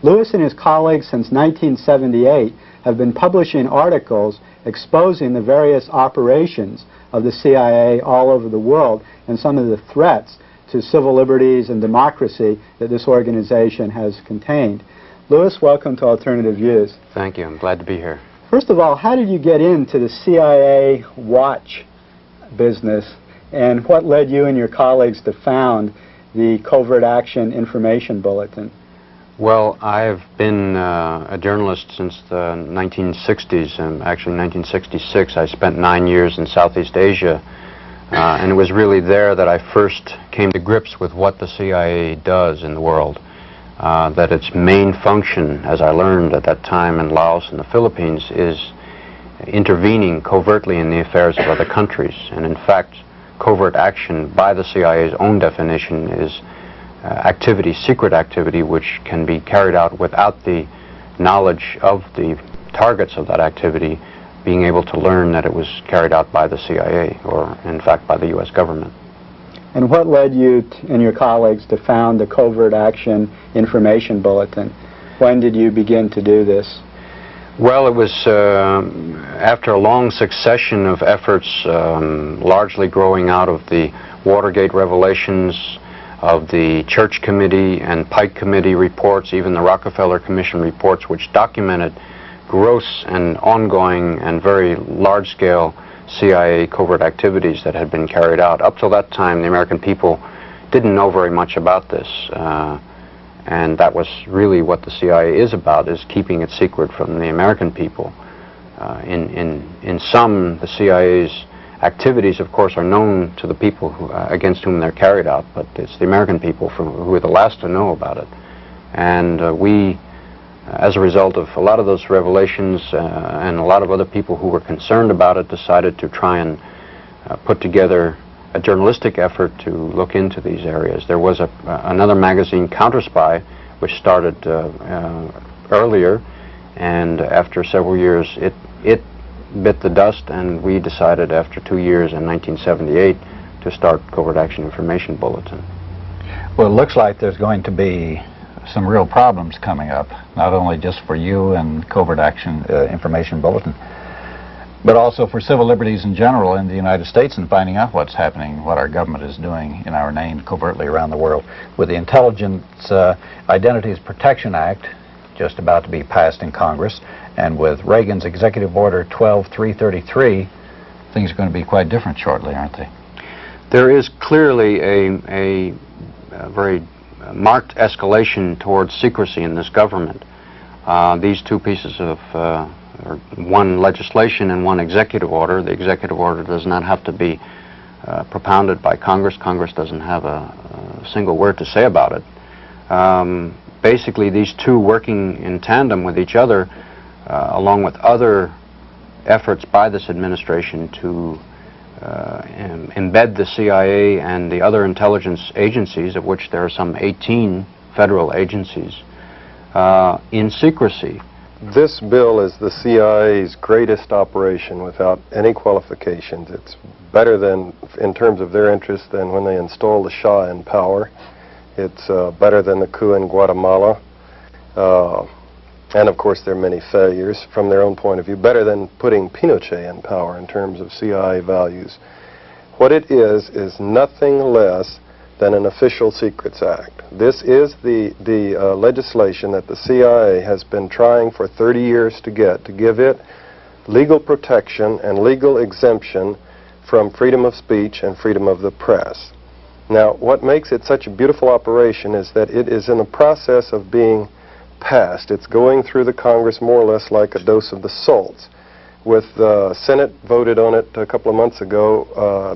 Lewis and his colleagues since 1978 have been publishing articles exposing the various operations of the CIA all over the world and some of the threats to civil liberties and democracy that this organization has contained. Lewis, welcome to Alternative Views. Thank you. I'm glad to be here. First of all, how did you get into the CIA watch business, and what led you and your colleagues to found the Covert Action Information Bulletin? Well, I've been a journalist since the 1960s, and actually 1966. I spent 9 years in Southeast Asia, and it was really there that I first came to grips with what the CIA does in the world. That its main function, as I learned at that time in Laos and the Philippines, is intervening covertly in the affairs of other countries. And in fact, covert action, by the CIA's own definition, is activity, secret activity, which can be carried out without the knowledge of the targets of that activity being able to learn that it was carried out by the CIA, or in fact by the U.S. government. And what led you and your colleagues to found the Covert Action Information Bulletin? When did you begin to do this? Well, it was after a long succession of efforts, largely growing out of the Watergate revelations, of the Church Committee and Pike Committee reports, even the Rockefeller Commission reports, which documented gross and ongoing and very large-scale CIA covert activities that had been carried out. Up till that time, the American people didn't know very much about this, and that was really what the CIA is about, is keeping it secret from the American people. In sum, the CIA's activities, of course, are known to the people against whom they're carried out, but it's the American people who are the last to know about it. And we, as a result of a lot of those revelations and a lot of other people who were concerned about it, decided to try and put together a journalistic effort to look into these areas. There was another magazine, Counterspy, which started earlier, and after several years it bit the dust, and we decided after 2 years in 1978 to start Covert Action Information Bulletin. Well, it looks like there's going to be some real problems coming up, not only just for you and Covert Action Information Bulletin, but also for civil liberties in general in the United States and finding out what's happening, what our government is doing in our name covertly around the world. With the Intelligence Identities Protection Act just about to be passed in Congress, and with Reagan's Executive Order 12333, things are going to be quite different shortly, aren't they? There is clearly a very marked escalation towards secrecy in this government. These two pieces of one legislation and one executive order. The executive order does not have to be propounded by Congress. Congress doesn't have a single word to say about it. Basically, these two working in tandem with each other, along with other efforts by this administration to embed the CIA and the other intelligence agencies, of which there are some 18 federal agencies, in secrecy. This bill is the CIA's greatest operation without any qualifications. It's better than, in terms of their interest, than when they installed the Shah in power. It's better than the coup in Guatemala. And of course there are many failures from their own point of view. Better than putting Pinochet in power in terms of CIA values. What it is nothing less than an Official Secrets Act. This is the legislation that the CIA has been trying for 30 years to get, to give it legal protection and legal exemption from freedom of speech and freedom of the press. Now, what makes it such a beautiful operation is that it is in the process of being passed. It's going through the Congress more or less like a dose of the salts. With the Senate voted on it a couple of months ago,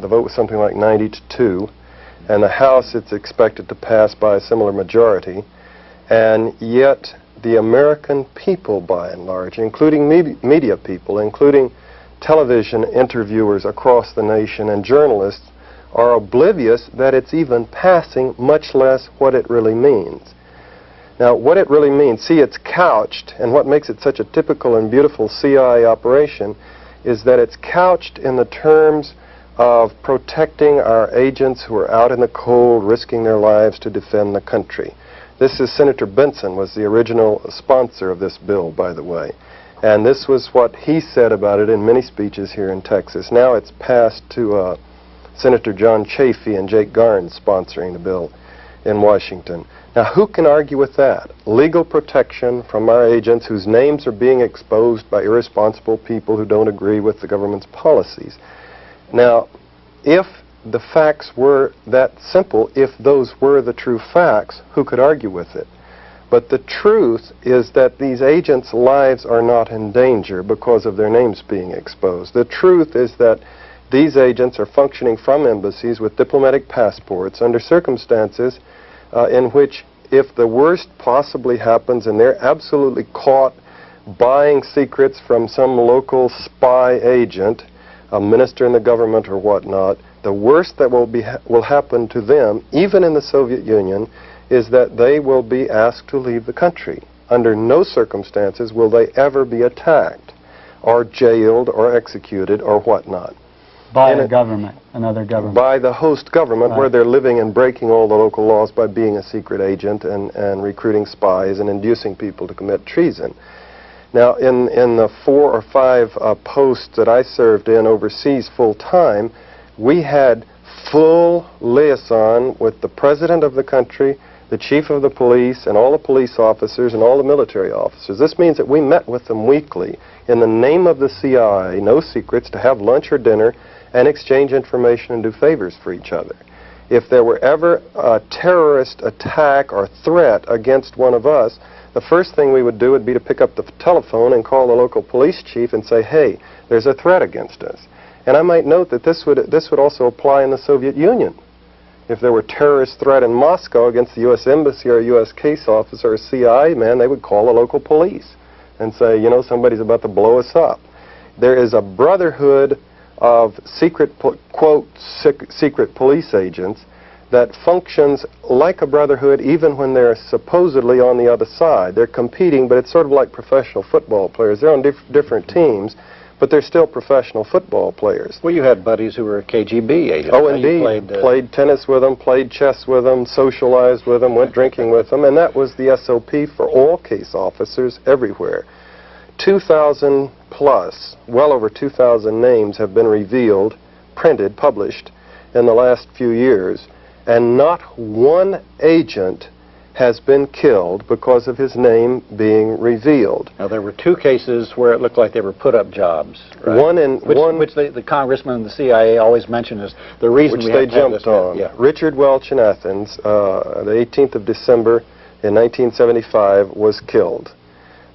the vote was something like 90-2, and the House it's expected to pass by a similar majority, and yet the American people by and large, including media people, including television interviewers across the nation and journalists, are oblivious that it's even passing, much less what it really means. Now, what it really means, see, it's couched, and what makes it such a typical and beautiful CIA operation is that it's couched in the terms of protecting our agents who are out in the cold, risking their lives to defend the country. This is Senator Benson was the original sponsor of this bill, by the way. And this was what he said about it in many speeches here in Texas. Now it's passed to Senator John Chafee and Jake Garnes sponsoring the bill in Washington. Now, who can argue with that? Legal protection from our agents whose names are being exposed by irresponsible people who don't agree with the government's policies. Now, if the facts were that simple, if those were the true facts, who could argue with it? But the truth is that these agents' lives are not in danger because of their names being exposed. The truth is that these agents are functioning from embassies with diplomatic passports under circumstances in which, if the worst possibly happens and they're absolutely caught buying secrets from some local spy agent, a minister in the government or whatnot, the worst that will happen to them, even in the Soviet Union, is that they will be asked to leave the country. Under no circumstances will they ever be attacked or jailed or executed or whatnot. By a government, another government. By the host government, Right. where they're living and breaking all the local laws by being a secret agent and recruiting spies and inducing people to commit treason. Now, in the 4 or 5 posts that I served in overseas full-time, we had full liaison with the president of the country, the chief of the police, and all the police officers and all the military officers. This means that we met with them weekly in the name of the CIA, no secrets, to have lunch or dinner and exchange information and do favors for each other. If there were ever a terrorist attack or threat against one of us, the first thing we would do would be to pick up the telephone and call the local police chief and say, hey, there's a threat against us. And I might note that this would also apply in the Soviet Union. If there were a terrorist threat in Moscow against the U.S. Embassy or a U.S. case officer or a CIA man, they would call the local police and say, you know, somebody's about to blow us up. There is a brotherhood of secret, quote, secret police agents that functions like a brotherhood even when they're supposedly on the other side. They're competing, but it's sort of like professional football players. They're on different teams, but they're still professional football players. Well, you had buddies who were KGB agents. Oh, indeed. Played tennis with them, played chess with them, socialized with them, went drinking with them, and that was the SOP for all case officers everywhere. 2,000 plus, well over 2,000 names have been revealed, printed, published in the last few years, and not one agent has been killed because of his name being revealed. Now, there were 2 cases where it looked like they were put-up jobs, right? Which the congressman and the CIA always mention as the reason which we they have to have jumped this. on. Yeah. Richard Welch in Athens, the 18th of December in 1975, was killed.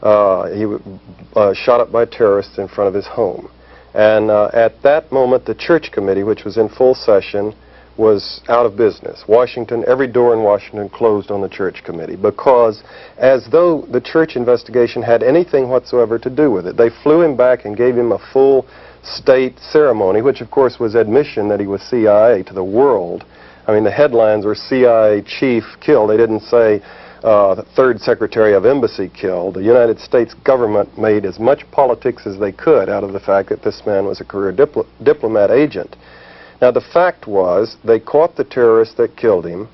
He was shot up by terrorists in front of his home. And at that moment, the church committee, which was in full session, was out of business. Washington, every door in Washington closed on the church committee because, as though the church investigation had anything whatsoever to do with it, they flew him back and gave him a full state ceremony, which of course was admission that he was CIA to the world. I mean, the headlines were CIA chief killed. They didn't say the 3rd Secretary of Embassy killed. The United States government made as much politics as they could out of the fact that this man was a career diplomat agent. Now, the fact was, they caught the terrorist that killed him,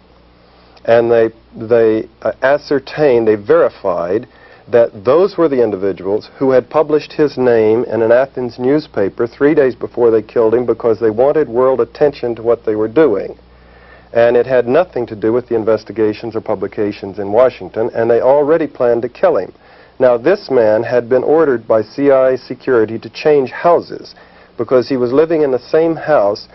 and they ascertained, they verified that those were the individuals who had published his name in an Athens newspaper 3 days before they killed him because they wanted world attention to what they were doing. And it had nothing to do with the investigations or publications in Washington, and they already planned to kill him. Now, this man had been ordered by CIA security to change houses because he was living in the same house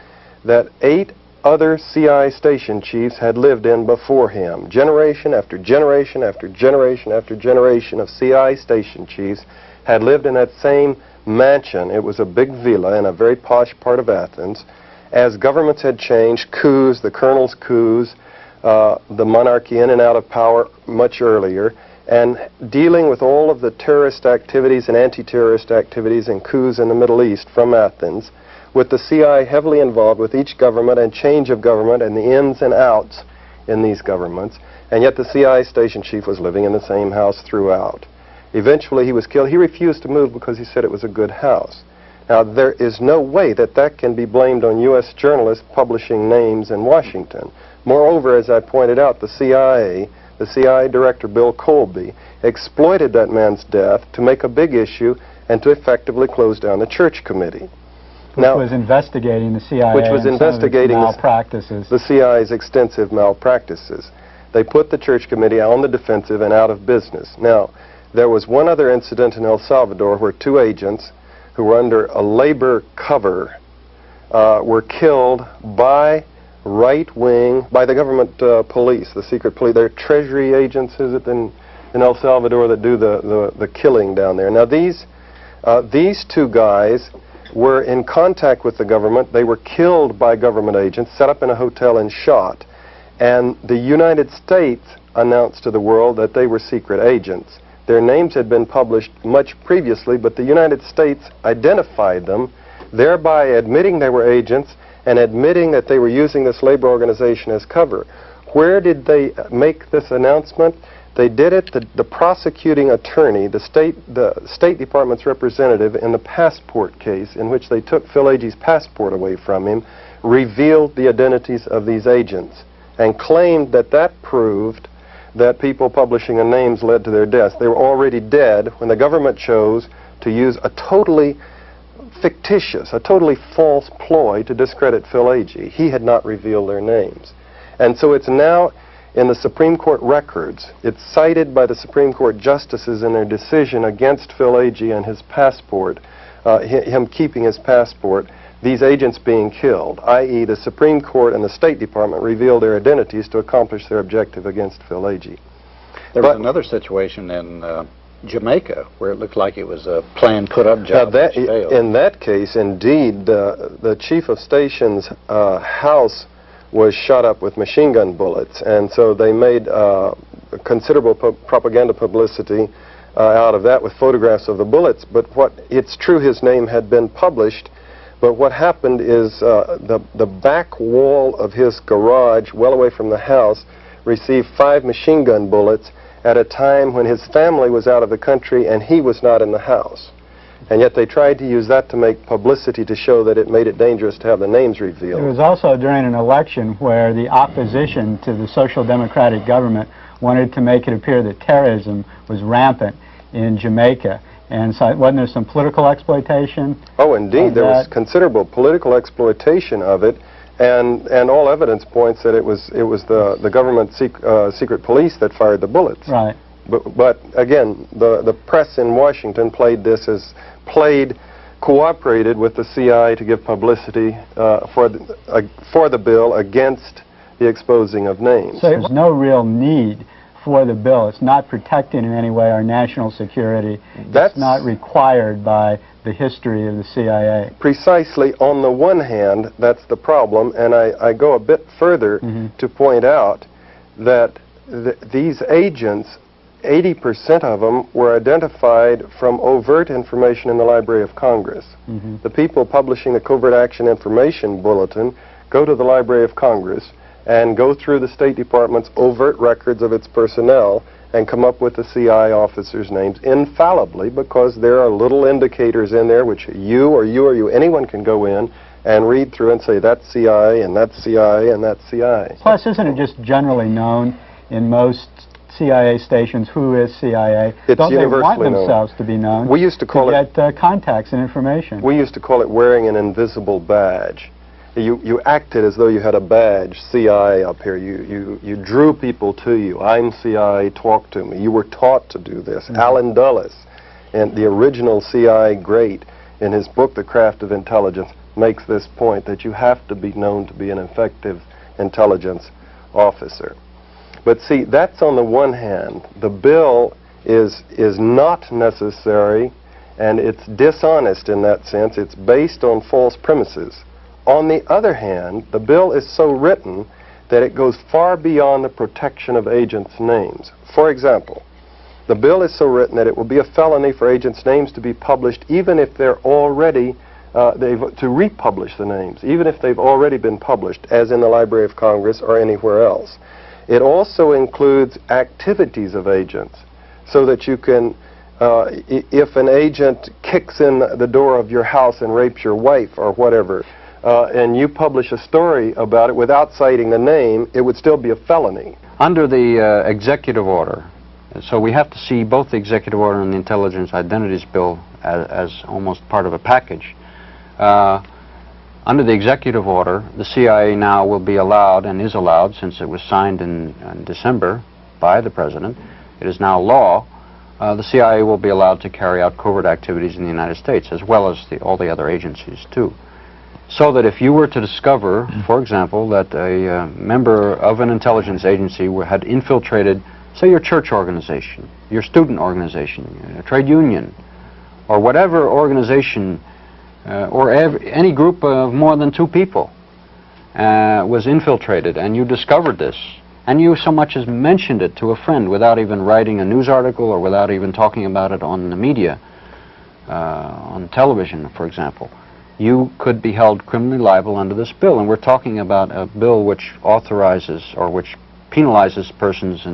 that 8 other CIA station chiefs had lived in before him. Generation after generation after generation after generation of CIA station chiefs had lived in that same mansion. It was a big villa in a very posh part of Athens. As governments had changed, coups, the colonels' coups, the monarchy in and out of power much earlier, and dealing with all of the terrorist activities and anti-terrorist activities and coups in the Middle East from Athens, with the CIA heavily involved with each government and change of government and the ins and outs in these governments, and yet the CIA station chief was living in the same house throughout. Eventually he was killed. He refused to move because he said it was a good house. Now, there is no way that that can be blamed on U.S. journalists publishing names in Washington. Moreover, as I pointed out, the CIA the CIA director Bill Colby, exploited that man's death to make a big issue and to effectively close down the church committee. Which was investigating the CIA which was investigating malpractices. The CIA's extensive malpractices. They put the church committee on the defensive and out of business. Now, there was one other incident in El Salvador where two agents who were under a labor cover were killed by by the government police, the secret police. They're treasury agents, is it, in El Salvador that do the killing down there. Now, these two guys were in contact with the government. They were killed by government agents, set up in a hotel and shot. And the United States announced to the world that they were secret agents. Their names had been published much previously, but the United States identified them, thereby admitting they were agents and admitting that they were using this labor organization as cover. Where did they make this announcement? They did it, the prosecuting attorney, the State Department's representative in the passport case in which they took Phil Agee's passport away from him, revealed the identities of these agents and claimed that that proved that people publishing their names led to their deaths. They were already dead when the government chose to use a totally fictitious, a totally false ploy to discredit Phil Agee. He had not revealed their names. And so it's now in the Supreme Court records. It's cited by the Supreme Court justices in their decision against Phil Agee and his passport, him keeping his passport, these agents being killed, i.e. the Supreme Court and the State Department revealed their identities to accomplish their objective against Phil Agee. There was another situation in Jamaica where it looked like it was a plan-put-up job that failed. In that case, indeed, the chief of station's house was shot up with machine gun bullets, and so they made considerable propaganda publicity out of that with photographs of the bullets. But it's true his name had been published, but what happened is the back wall of his garage, well away from the house, received 5 machine gun bullets at a time when his family was out of the country and he was not in the house. And yet they tried to use that to make publicity to show that it made it dangerous to have the names revealed. It was also during an election where the opposition to the social democratic government wanted to make it appear that terrorism was rampant in Jamaica. And so wasn't there some political exploitation? Oh, indeed. There was considerable political exploitation of it, and all evidence points that it was the government secret police that fired the bullets. Right. But again, the press in Washington cooperated with the CIA to give publicity for the bill against the exposing of names. So there's no real need for the bill. It's not protecting in any way our national security. It's not required by the history of the CIA. Precisely. On the one hand, that's the problem, and I go a bit further to point out that these agents, 80% of them were identified from overt information in the Library of Congress. The people publishing the Covert Action Information Bulletin go to the Library of Congress and go through the State Department's overt records of its personnel and come up with the CIA officers' names infallibly, because there are little indicators in there which anyone can go in and read through and say that's CIA and that's CIA and that's CIA. Plus, isn't it just generally known in most CIA stations who is CIA? It's Don't they want universally themselves to be known? We used to call it contacts and information. We used to call it wearing an invisible badge. You acted as though you had a badge, CIA up here. You drew people to you. I'm CIA, talk to me. You were taught to do this. Alan Dulles, and the original CIA great, in his book The Craft of Intelligence, makes this point that you have to be known to be an effective intelligence officer. But see, that's on the one hand. The bill is not necessary, and it's dishonest in that sense. It's based on false premises. On the other hand, the bill is so written that it goes far beyond the protection of agents' names. For example, the bill is so written that it will be a felony for agents' names to be published even if they're already, to republish the names, even if they've already been published, as in the Library of Congress or anywhere else. It also includes activities of agents, so that you can, if an agent kicks in the door of your house and rapes your wife or whatever, and you publish a story about it without citing the name, it would still be a felony. Under the executive order, so we have to see both the executive order and the Intelligence Identities Bill as almost part of a package. Under the executive order, the CIA now will be allowed, and is allowed since it was signed in December by the President, it is now law, the CIA will be allowed to carry out covert activities in the United States, as well as all the other agencies too. So that if you were to discover, for example, that a member of an intelligence agency had infiltrated, say, your church organization, your student organization, a trade union, or whatever organization, or any group of more than 2 people was infiltrated, and you discovered this, and you so much as mentioned it to a friend without even writing a news article or without even talking about it on the media, on television, for example, you could be held criminally liable under this bill. And we're talking about a bill which authorizes or which penalizes persons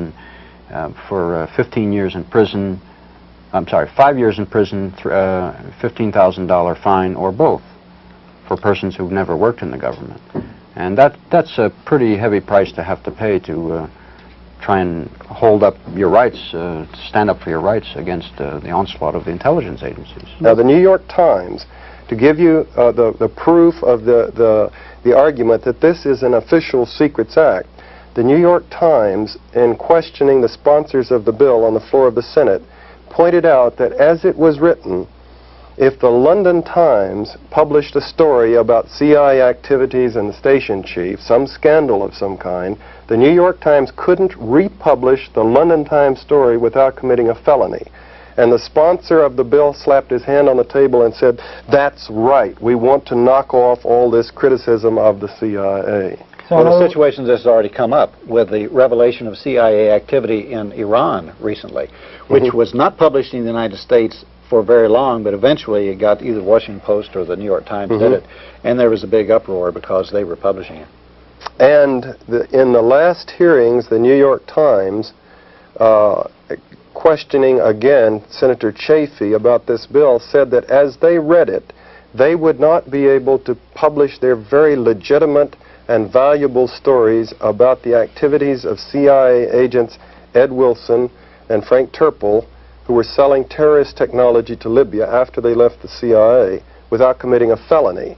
for 15 years in prison, I'm sorry, 5 years in prison, $15,000 fine, or both, for persons who've never worked in the government. And that's a pretty heavy price to have to pay to try and hold up your rights, to stand up for your rights against the onslaught of the intelligence agencies. Now, the New York Times, to give you the proof of the argument that this is an official secrets act, the New York Times, in questioning the sponsors of the bill on the floor of the Senate, pointed out that as it was written, if the London Times published a story about CIA activities and the station chief, some scandal of some kind, the New York Times couldn't republish the London Times story without committing a felony. And the sponsor of the bill slapped his hand on the table and said, "That's right, we want to knock off all this criticism of the CIA." So in a situation this has already come up with the revelation of CIA activity in Iran recently, which was not published in the United States for very long, but eventually it got either the Washington Post or the New York Times did it, and there was a big uproar because they were publishing it. And in the last hearings, the New York Times, questioning again Senator Chafee about this bill, said that as they read it, they would not be able to publish their very legitimate and valuable stories about the activities of CIA agents Ed Wilson and Frank Turple, who were selling terrorist technology to Libya after they left the CIA, without committing a felony.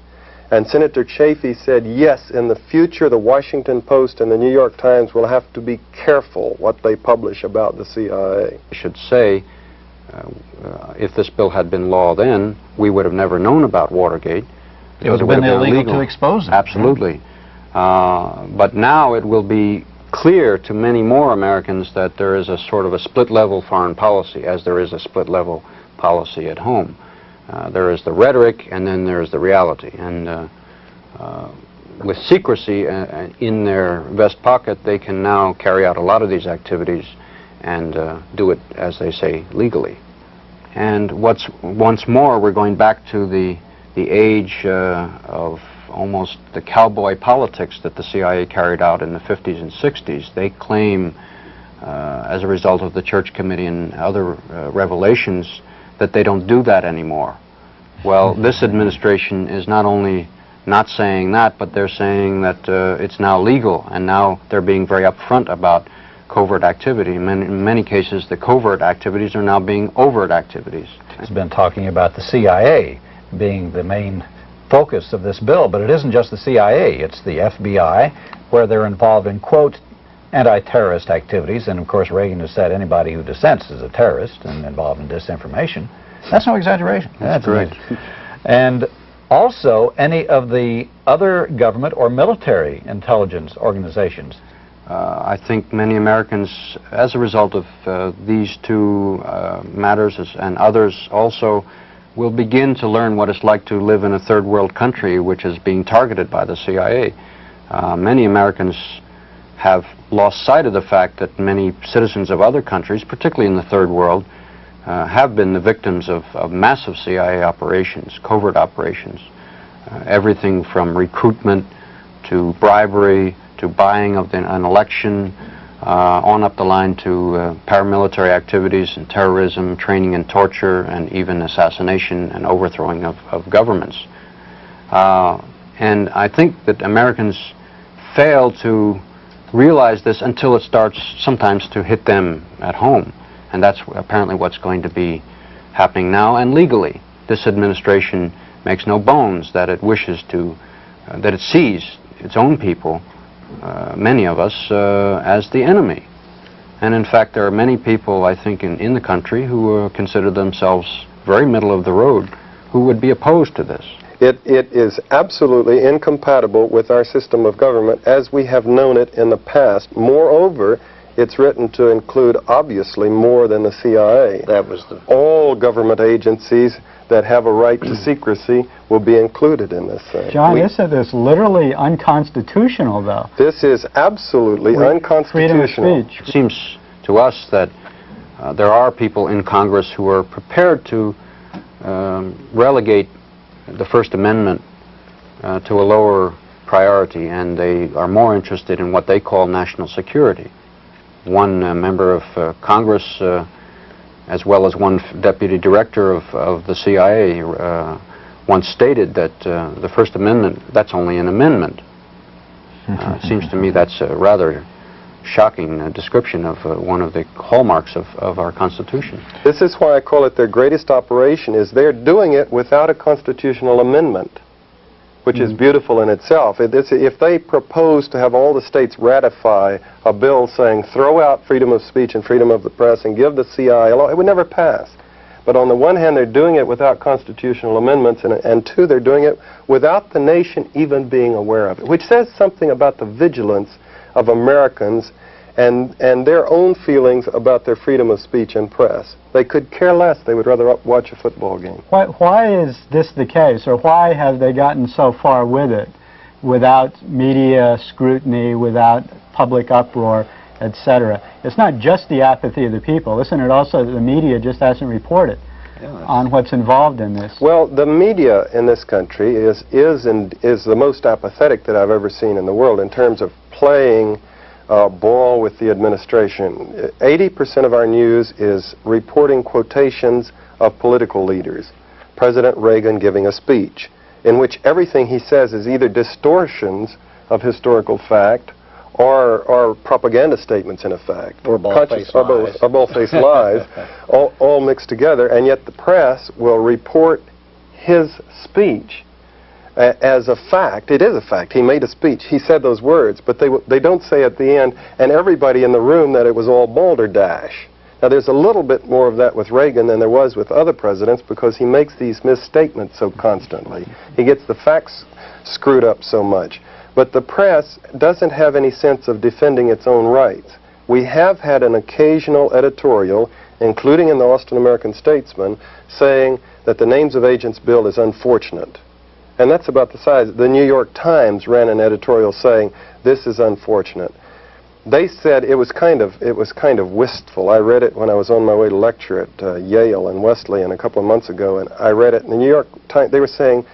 And Senator Chafee said, yes, in the future the Washington Post and the New York Times will have to be careful what they publish about the CIA. I should say, if this bill had been law then, we would have never known about Watergate. It would have been illegal to expose it. Absolutely. But now it will be clear to many more Americans that there is a sort of a split-level foreign policy, as there is a split-level policy at home. There is the rhetoric, and then there is the reality. And with secrecy in their vest pocket, they can now carry out a lot of these activities and do it, as they say, legally. And once more, we're going back to the age of almost the cowboy politics that the CIA carried out in the 50s and 60s. They claim, as a result of the Church Committee and other revelations, that they don't do that anymore. Well, this administration is not only not saying that, but they're saying that it's now legal, and now they're being very upfront about covert activity. In many cases, the covert activities are now being overt activities. It's been talking about the CIA being the main focus of this bill, but it isn't just the CIA, it's the FBI, where they're involved in, quote, anti-terrorist activities, and of course Reagan has said anybody who dissents is a terrorist and involved in disinformation. That's no exaggeration. That's great. And also any of the other government or military intelligence organizations. I think many Americans, as a result of these two matters and others also, will begin to learn what it's like to live in a third world country which is being targeted by the CIA. Many Americans have lost sight of the fact that many citizens of other countries, particularly in the third world, have been the victims of massive CIA operations, covert operations. Everything from recruitment to bribery to buying of an election, on up the line to paramilitary activities and terrorism, training and torture, and even assassination and overthrowing of governments. And I think that Americans fail to realize this until it starts sometimes to hit them at home. And that's apparently what's going to be happening now, and legally. This administration makes no bones that it wishes to, that it sees its own people, many of us, as the enemy. And in fact, there are many people, I think, in the country who consider themselves very middle of the road, who would be opposed to this. It is absolutely incompatible with our system of government as we have known it in the past. Moreover, it's written to include, obviously, more than the CIA. That was the... All government agencies that have a right to secrecy will be included in this thing. John, this is literally unconstitutional, though. This is absolutely unconstitutional. Freedom of speech. It seems to us that there are people in Congress who are prepared to relegate the First Amendment to a lower priority, and they are more interested in what they call national security. One member of Congress, as well as one deputy director of the CIA, once stated that the First Amendment, that's only an amendment. It seems to me that's a rather shocking description of one of the hallmarks of our Constitution. This is why I call it their greatest operation, is they're doing it without a constitutional amendment, which is beautiful in itself. If they propose to have all the states ratify a bill saying throw out freedom of speech and freedom of the press and give the CIA a law, it would never pass. But on the one hand, they're doing it without constitutional amendments, and two, they're doing it without the nation even being aware of it, which says something about the vigilance of Americans and their own feelings about their freedom of speech and press. They could care less. They would rather watch a football game. Why is this the case, or why have they gotten so far with it without media scrutiny, without public uproar, etc.? It's not just the apathy of the people. Isn't it also that the media just hasn't reported on what's involved in this? Well, the media in this country is the most apathetic that I've ever seen in the world in terms of playing ball with the administration. 80% of our news is reporting quotations of political leaders. President Reagan giving a speech in which everything he says is either distortions of historical fact or propaganda statements, in effect. Or bald-faced lies. Or bald-faced lies, all mixed together, and yet the press will report his speech as a fact. It is a fact. He made a speech. He said those words, but they don't say at the end, and everybody in the room, that it was all balderdash. Now, there's a little bit more of that with Reagan than there was with other presidents, because he makes these misstatements so constantly. He gets the facts screwed up so much. But the press doesn't have any sense of defending its own rights. We have had an occasional editorial, including in the Austin American-Statesman, saying that the Names of Agents bill is unfortunate. And that's about the size. The New York Times ran an editorial saying this is unfortunate. They said it was kind of wistful. I read it when I was on my way to lecture at Yale and Wesleyan a couple of months ago, and I read it in the New York Times. They were saying,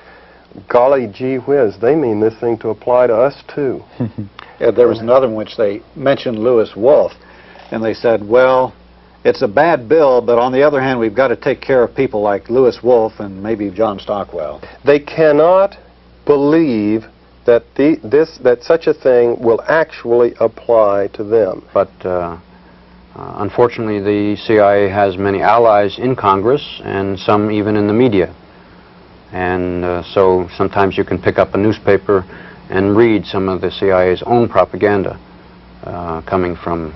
golly gee whiz, they mean this thing to apply to us too. Yeah, there was another in which they mentioned Lewis Wolf, and they said, well, it's a bad bill, but on the other hand, we've got to take care of people like Lewis Wolf and maybe John Stockwell. They cannot believe that that such a thing will actually apply to them. But unfortunately, the CIA has many allies in Congress, and some even in the media. And so sometimes you can pick up a newspaper and read some of the CIA's own propaganda coming from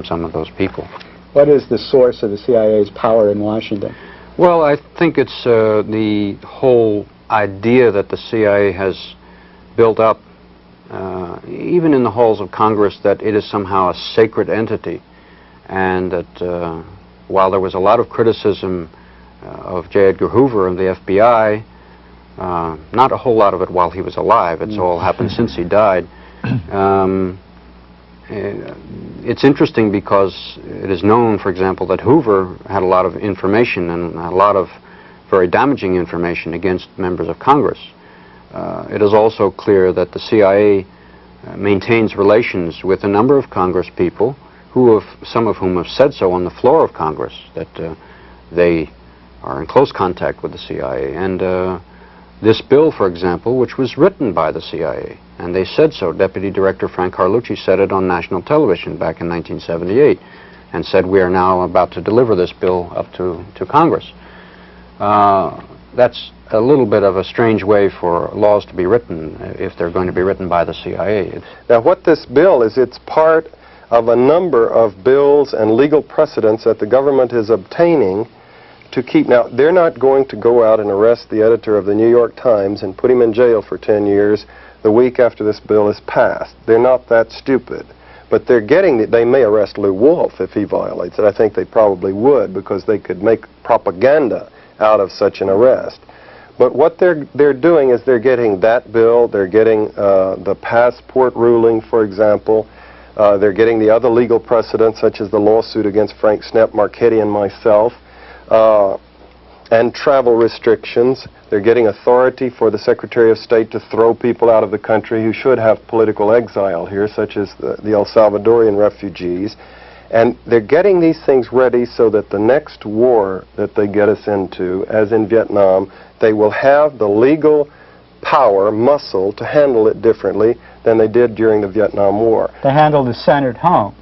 some of those people. What is the source of the CIA's power in Washington? Well, I think it's the whole idea that the CIA has built up, even in the halls of Congress, that it is somehow a sacred entity, and that while there was a lot of criticism of J. Edgar Hoover and the FBI, not a whole lot of it while he was alive, it's all happened since he died. It's interesting because it is known, for example, that Hoover had a lot of information, and a lot of very damaging information against members of Congress. It is also clear that the CIA maintains relations with a number of Congress people, some of whom have said so on the floor of Congress, that they are in close contact with the CIA. And This bill, for example, which was written by the CIA, and they said so. Deputy Director Frank Carlucci said it on national television back in 1978 and said we are now about to deliver this bill up to Congress. That's a little bit of a strange way for laws to be written if they're going to be written by the CIA. Now what this bill is, it's part of a number of bills and legal precedents that the government is obtaining to keep. Now, they're not going to go out and arrest the editor of the New York Times and put him in jail for 10 years the week after this bill is passed. They're not that stupid. But they're getting, they may arrest Lew Wolf if he violates it. I think they probably would, because they could make propaganda out of such an arrest. But what they're doing is they're getting that bill, they're getting the passport ruling, for example. They're getting the other legal precedents, such as the lawsuit against Frank Snepp, Marchetti, and myself, and travel restrictions. They're getting authority for the Secretary of State to throw people out of the country who should have political exile here, such as the El Salvadorian refugees. And they're getting these things ready so that the next war that they get us into, as in Vietnam, they will have the legal power, muscle, to handle it differently than they did during the Vietnam War. They handled the Senate home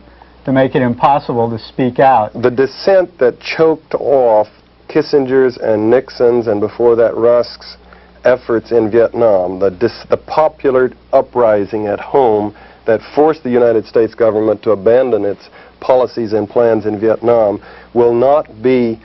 to make it impossible to speak out. The dissent that choked off Kissinger's and Nixon's, and before that Rusk's, efforts in Vietnam, the popular uprising at home that forced the United States government to abandon its policies and plans in Vietnam, will not be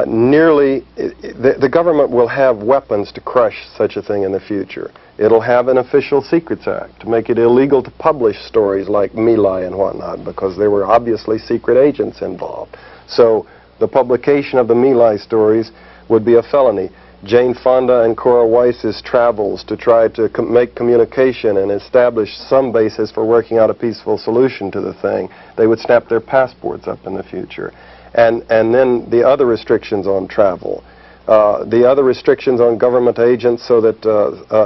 nearly, the government will have weapons to crush such a thing in the future. It'll have an Official Secrets Act to make it illegal to publish stories like My Lai and whatnot, because there were obviously secret agents involved. So the publication of the My Lai stories would be a felony. Jane Fonda and Cora Weiss's travels to try to make communication and establish some basis for working out a peaceful solution to the thing, they would snap their passports up in the future. And then the other restrictions on travel, the other restrictions on government agents, so that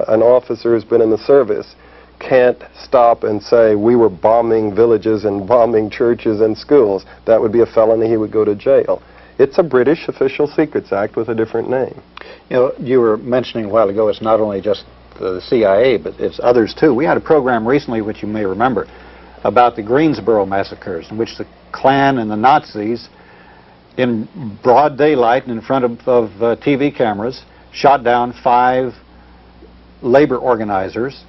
an officer who's been in the service can't stop and say, we were bombing villages and bombing churches and schools. That would be a felony. He would go to jail. It's a British Official Secrets Act with a different name. You know, you were mentioning a while ago, it's not only just the CIA, but it's others too. We had a program recently, which you may remember, about the Greensboro massacres, in which the Klan and the Nazis, in broad daylight and in front of TV cameras, shot down 5 labor organizers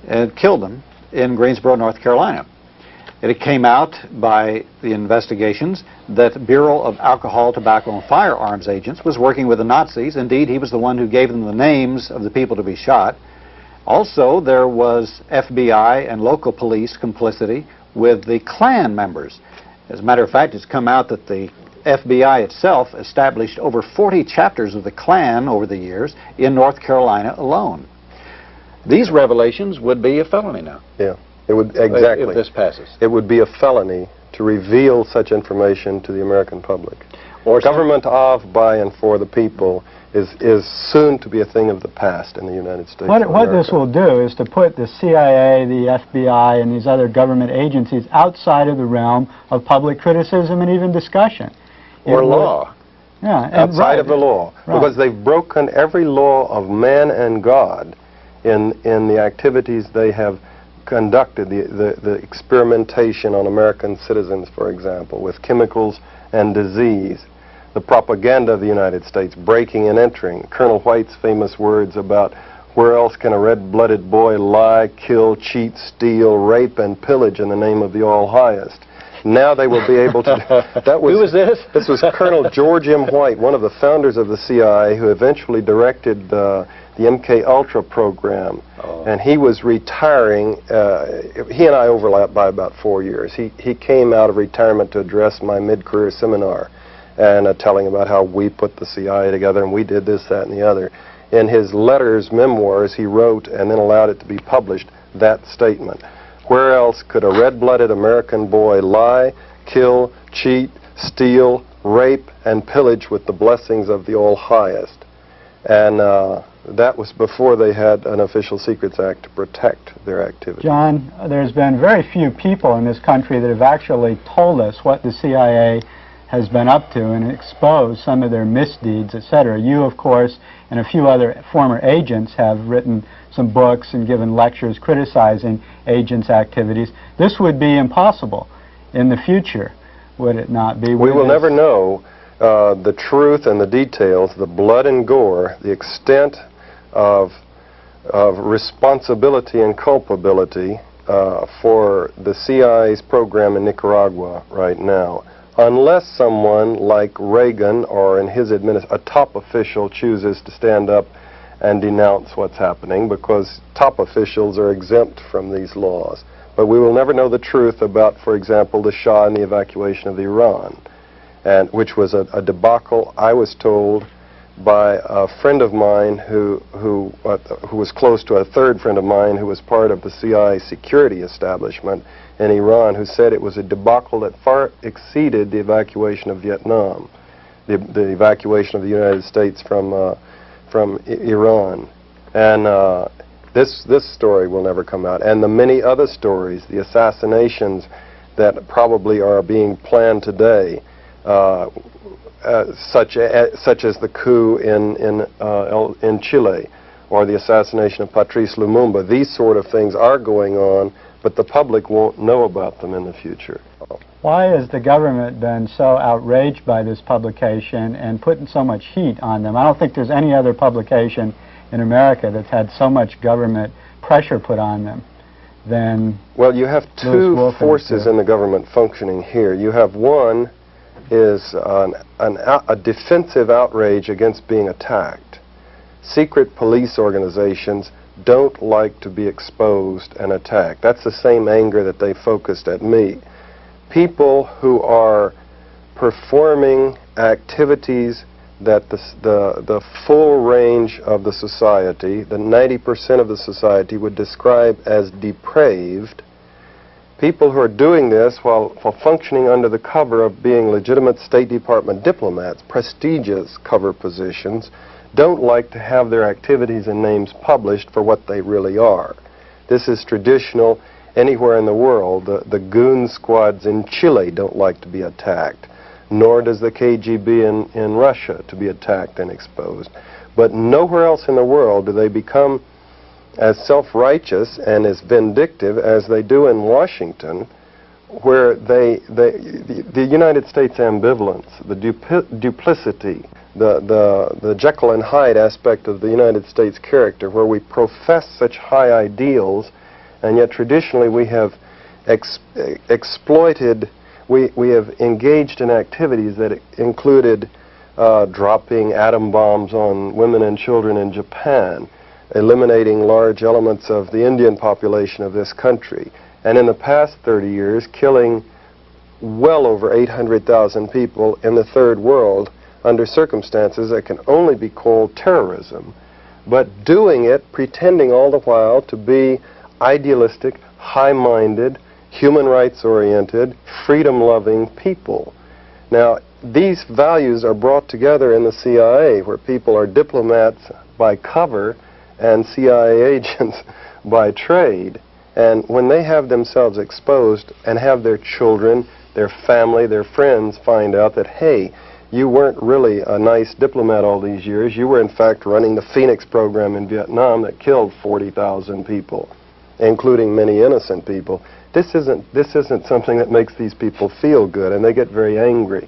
and killed them in Greensboro, North Carolina. It came out by the investigations that Bureau of Alcohol, Tobacco, and Firearms agents was working with the Nazis. Indeed, he was the one who gave them the names of the people to be shot. Also, there was FBI and local police complicity with the Klan members. As a matter of fact, it's come out that the FBI itself established over 40 chapters of the Klan over the years in North Carolina alone. These revelations would be a felony now. Yeah. It would, exactly. If this passes. It would be a felony to reveal such information to the American public. Or government of, by, and for the people is soon to be a thing of the past in the United States. What this will do is to put the CIA, the FBI, and these other government agencies outside of the realm of public criticism and even discussion. Or law. Yeah, outside of the law. Right. Because they've broken every law of man and God in the activities they have conducted, the experimentation on American citizens, for example, with chemicals and disease, the propaganda of the United States, breaking and entering, Colonel White's famous words about where else can a red-blooded boy lie, kill, cheat, steal, rape, and pillage in the name of the All-Highest. Now they will be able to... Who was this? This was Colonel George M. White, one of the founders of the CIA, who eventually directed the MK Ultra program. Oh. And he was retiring. He and I overlapped by about 4 years. He came out of retirement to address my mid-career seminar, and telling about how we put the CIA together and we did this, that, and the other. In his letters, memoirs, he wrote and then allowed it to be published, that statement. Where else could a red-blooded American boy lie, kill, cheat, steal, rape, and pillage with the blessings of the All-Highest? And that was before they had an Official Secrets Act to protect their activity. John, there's been very few people in this country that have actually told us what the CIA has been up to and exposed some of their misdeeds, etc. You, of course, and a few other former agents have written some books and given lectures criticizing agents' activities. This would be impossible in the future, would it not be? We will never know the truth and the details, the blood and gore, the extent of responsibility and culpability for the CIA's program in Nicaragua right now, unless someone like Reagan or in his a top official chooses to stand up and denounce what's happening, because top officials are exempt from these laws. But we will never know the truth about, for example, the Shah and the evacuation of Iran, and which was a debacle, I was told, by a friend of mine who was close to a third friend of mine who was part of the CIA security establishment in Iran, who said it was a debacle that far exceeded the evacuation of Vietnam, the evacuation of the United States from Iran. And this story will never come out. And the many other stories, the assassinations that probably are being planned today, such as the coup in Chile, or the assassination of Patrice Lumumba. These sort of things are going on, but the public won't know about them in the future. Why has the government been so outraged by this publication and putting so much heat on them? I don't think there's any other publication in America that's had so much government pressure put on them than... Well, you have two forces in the government functioning here. You have one is a defensive outrage against being attacked. Secret police organizations don't like to be exposed and attacked. That's the same anger that they focused at me. People who are performing activities that the full range of the society, the 90% of the society, would describe as depraved. People who are doing this while functioning under the cover of being legitimate State Department diplomats, prestigious cover positions, don't like to have their activities and names published for what they really are. This is traditional anywhere in the world. The goon squads in Chile don't like to be attacked, nor does the KGB in Russia to be attacked and exposed. But nowhere else in the world do they become as self-righteous and as vindictive as they do in Washington, where the United States ambivalence, the duplicity, the Jekyll and Hyde aspect of the United States character, where we profess such high ideals, and yet traditionally we have exploited, we have engaged in activities that included dropping atom bombs on women and children in Japan, eliminating large elements of the Indian population of this country, and in the past 30 years killing well over 800,000 people in the third world under circumstances that can only be called terrorism, but doing it pretending all the while to be idealistic, high-minded, human rights-oriented, freedom-loving people. Now, these values are brought together in the CIA, where people are diplomats by cover and CIA agents by trade. And when they have themselves exposed and have their children, their family, their friends find out that, hey, you weren't really a nice diplomat all these years, you were in fact running the Phoenix program in Vietnam that killed 40,000 people, including many innocent people. This isn't something that makes these people feel good, and they get very angry.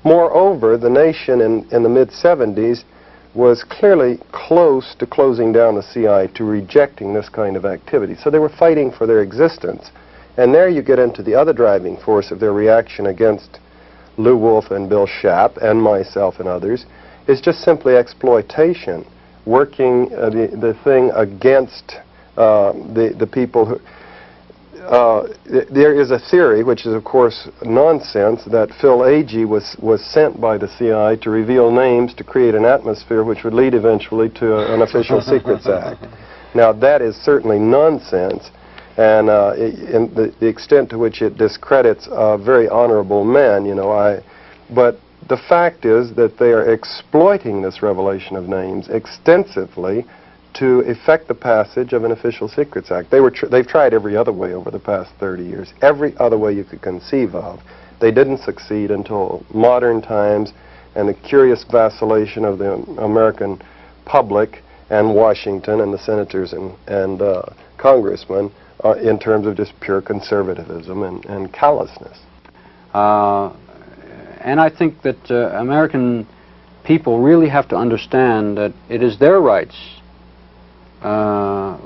Moreover, the nation in the mid-70s was clearly close to closing down the CIA, to rejecting this kind of activity. So they were fighting for their existence. And there you get into the other driving force of their reaction against Lew Wolf and Bill Schaap and myself and others, is just simply exploitation, working the thing against the people who... there is a theory, which is of course nonsense, that Phil Agee was sent by the CIA to reveal names to create an atmosphere which would lead eventually to an Official Secrets Act. Now that is certainly nonsense, and in the extent to which it discredits very honorable men, you know, but the fact is that they are exploiting this revelation of names extensively to effect the passage of an Official Secrets Act. They've tried every other way over the past 30 years, every other way you could conceive of, They didn't succeed until modern times and the curious vacillation of the American public and Washington and the senators and congressmen in terms of just pure conservatism and callousness. And I think that American people really have to understand that it is their rights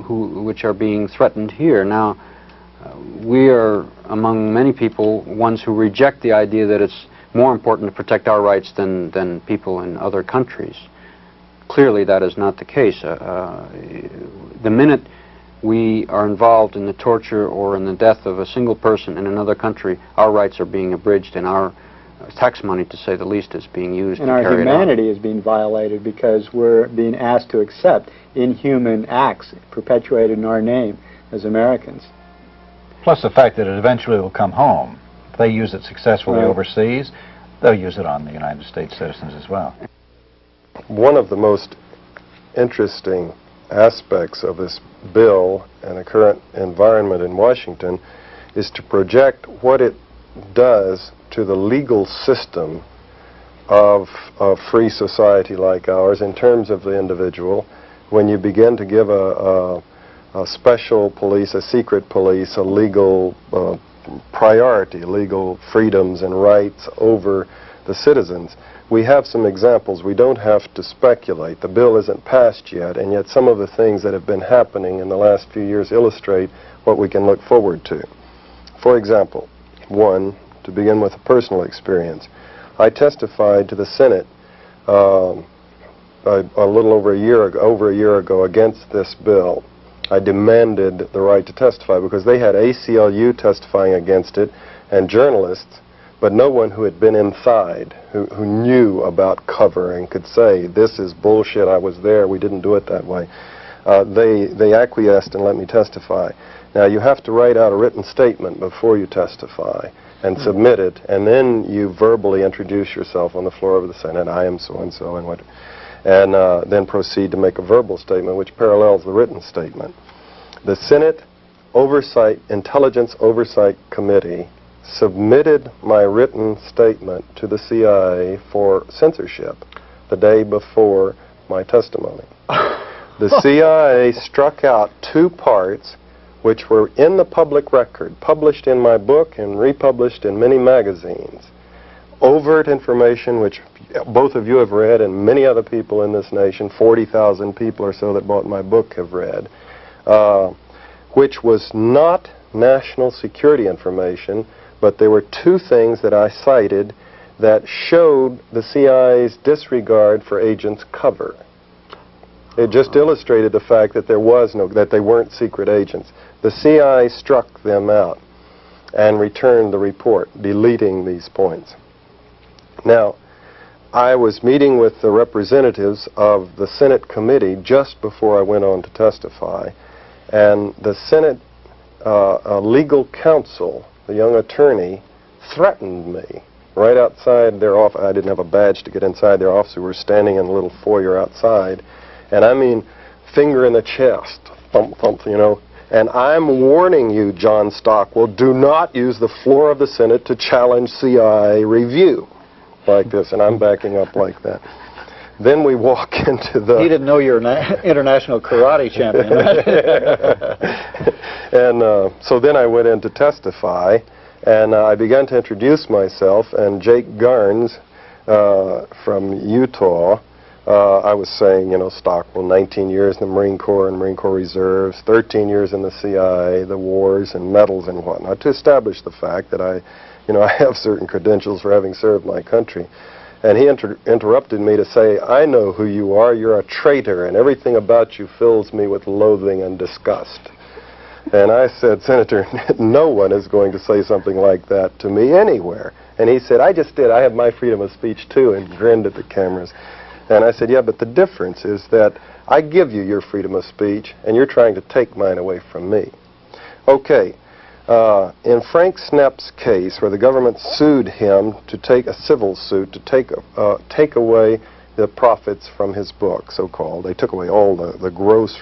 which are being threatened here. Now, we are, among many people, ones who reject the idea that it's more important to protect our rights than people in other countries. Clearly, that is not the case. The minute we are involved in the torture or in the death of a single person in another country, our rights are being abridged, and our tax money, to say the least, is being used to carry it out. And our humanity is being violated because we're being asked to accept inhuman acts perpetuated in our name as Americans. Plus the fact that it eventually will come home. If they use it successfully overseas, they'll use it on the United States citizens as well. One of the most interesting aspects of this bill and the current environment in Washington is to project what it does to the legal system of a free society like ours in terms of the individual when you begin to give a special police, a secret police, a legal priority, legal freedoms and rights over the citizens. We have some examples. We don't have to speculate. The bill isn't passed yet, and yet some of the things that have been happening in the last few years illustrate what we can look forward to. For example, one, to begin with a personal experience. I testified to the Senate a little over a year ago against this bill. I demanded the right to testify because they had ACLU testifying against it and journalists, but no one who had been inside, who knew about Covert and could say, this is bullshit, I was there, we didn't do it that way. They acquiesced and let me testify. Now you have to write out a written statement before you testify and submit it, and then you verbally introduce yourself on the floor of the Senate, I am so-and-so, and then proceed to make a verbal statement which parallels the written statement. The Senate Intelligence Oversight Committee submitted my written statement to the CIA for censorship the day before my testimony. The CIA struck out 2 parts which were in the public record, published in my book and republished in many magazines. Overt information which both of you have read and many other people in this nation, 40,000 people or so that bought my book have read, which was not national security information, but there were 2 things that I cited that showed the CIA's disregard for agents' cover. It just illustrated the fact that that they weren't secret agents. The CIA struck them out and returned the report, deleting these points. Now, I was meeting with the representatives of the Senate committee just before I went on to testify, and the Senate legal counsel, the young attorney, threatened me right outside their office. I didn't have a badge to get inside their office. We were standing in a little foyer outside, and I mean, finger in the chest, thump, thump, you know. And I'm warning you, John Stockwell, do not use the floor of the Senate to challenge CIA review like this. And I'm backing up like that. Then we walk into the... He didn't know you're an international karate champion. And so then I went in to testify, and I began to introduce myself, and Jake Garnes from Utah, I was saying, you know, Stockwell, 19 years in the Marine Corps and Marine Corps Reserves, 13 years in the CIA, the wars and medals and whatnot, to establish the fact that I have certain credentials for having served my country. And he interrupted me to say, I know who you are, you're a traitor, and everything about you fills me with loathing and disgust. And I said, Senator, no one is going to say something like that to me anywhere. And he said, I just did, I have my freedom of speech too, and grinned at the cameras. And I said, yeah, but the difference is that I give you your freedom of speech, and you're trying to take mine away from me. Okay, in Frank Snepp's case, where the government sued him to take a civil suit to take away the profits from his book, so-called. They took away all the gross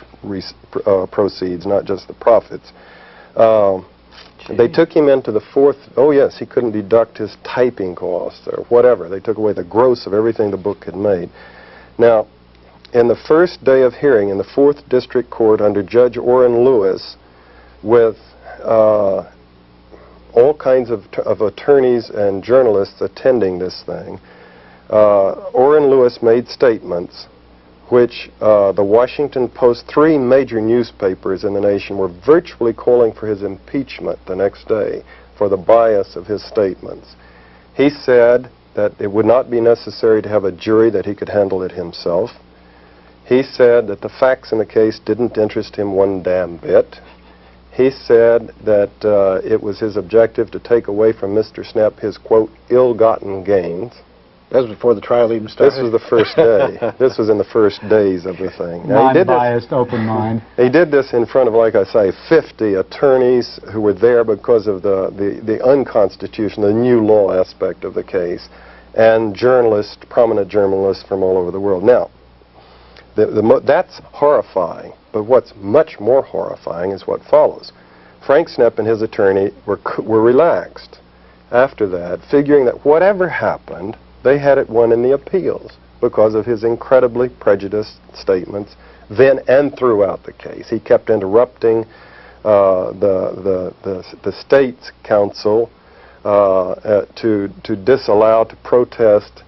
proceeds, not just the profits. They took him into the fourth, oh yes, he couldn't deduct his typing costs or whatever. They took away the gross of everything the book had made. Now, in the first day of hearing in the 4th District Court under Judge Orrin Lewis, with all kinds of attorneys and journalists attending this thing, Orrin Lewis made statements which the Washington Post, 3 major newspapers in the nation, were virtually calling for his impeachment the next day for the bias of his statements. He said that it would not be necessary to have a jury, that he could handle it himself. He said that the facts in the case didn't interest him one damn bit. He said that it was his objective to take away from Mr. Snepp his, quote, ill-gotten gains. That was before the trial even started. This was the first day. This was in the first days of the thing. Non-biased, open mind. He did this in front of, like I say, 50 attorneys who were there because of the unconstitutional, the new law aspect of the case, and journalists, prominent journalists from all over the world. Now, that's horrifying, but what's much more horrifying is what follows. Frank Snepp and his attorney were relaxed after that, figuring that whatever happened, they had it won in the appeals because of his incredibly prejudiced statements then and throughout the case. He kept interrupting the state's counsel to disallow, to protest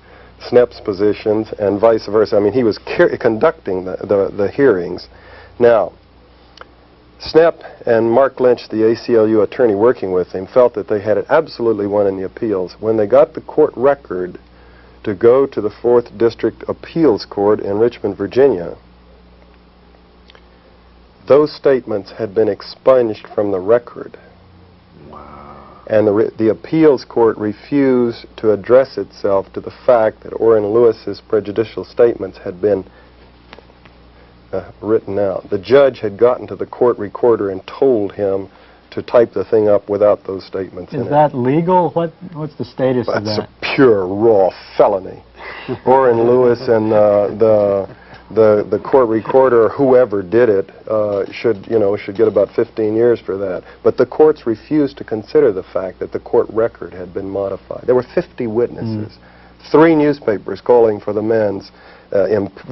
Snepp's positions and vice versa. I mean, he was conducting the hearings. Now, Snepp and Mark Lynch, the ACLU attorney working with him, felt that they had it absolutely won in the appeals. When they got the court record to go to the 4th District Appeals Court in Richmond, Virginia, those statements had been expunged from the record. Wow. And the appeals court refused to address itself to the fact that Orrin Lewis's prejudicial statements had been written out. The judge had gotten to the court recorder and told him to type the thing up without those statements in it. Is that legal? What's the status of that? That's a pure, raw felony. Orrin Lewis and the court recorder, or whoever did it, should get about 15 years for that. But the courts refused to consider the fact that the court record had been modified. There were 50 witnesses, 3 newspapers calling for the man's,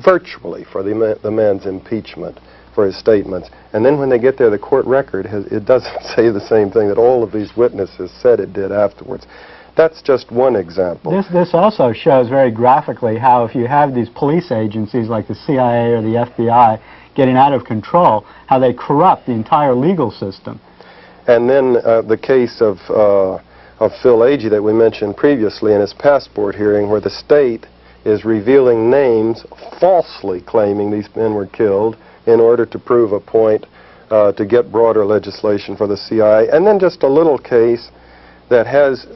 virtually for the man's impeachment for his statements. And then when they get there, the court record, it doesn't say the same thing that all of these witnesses said it did afterwards. That's just one example. This also shows very graphically how if you have these police agencies like the CIA or the FBI getting out of control, how they corrupt the entire legal system. And then the case of Phil Agee that we mentioned previously in his passport hearing, where the state is revealing names, falsely claiming these men were killed in order to prove a point to get broader legislation for the CIA. And then just a little case that has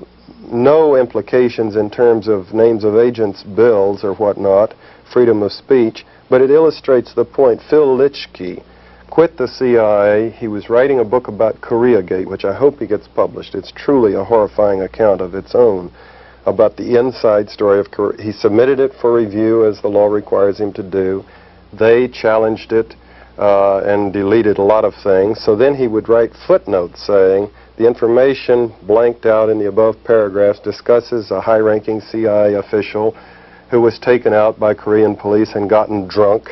no implications in terms of names of agents' bills or whatnot, freedom of speech, but it illustrates the point. Phil Litchke quit the CIA. He was writing a book about Koreagate, which I hope he gets published. It's truly a horrifying account of its own about the inside story of Korea. He submitted it for review, as the law requires him to do. They challenged it and deleted a lot of things. So then he would write footnotes saying, the information blanked out in the above paragraphs discusses a high-ranking CIA official who was taken out by Korean police and gotten drunk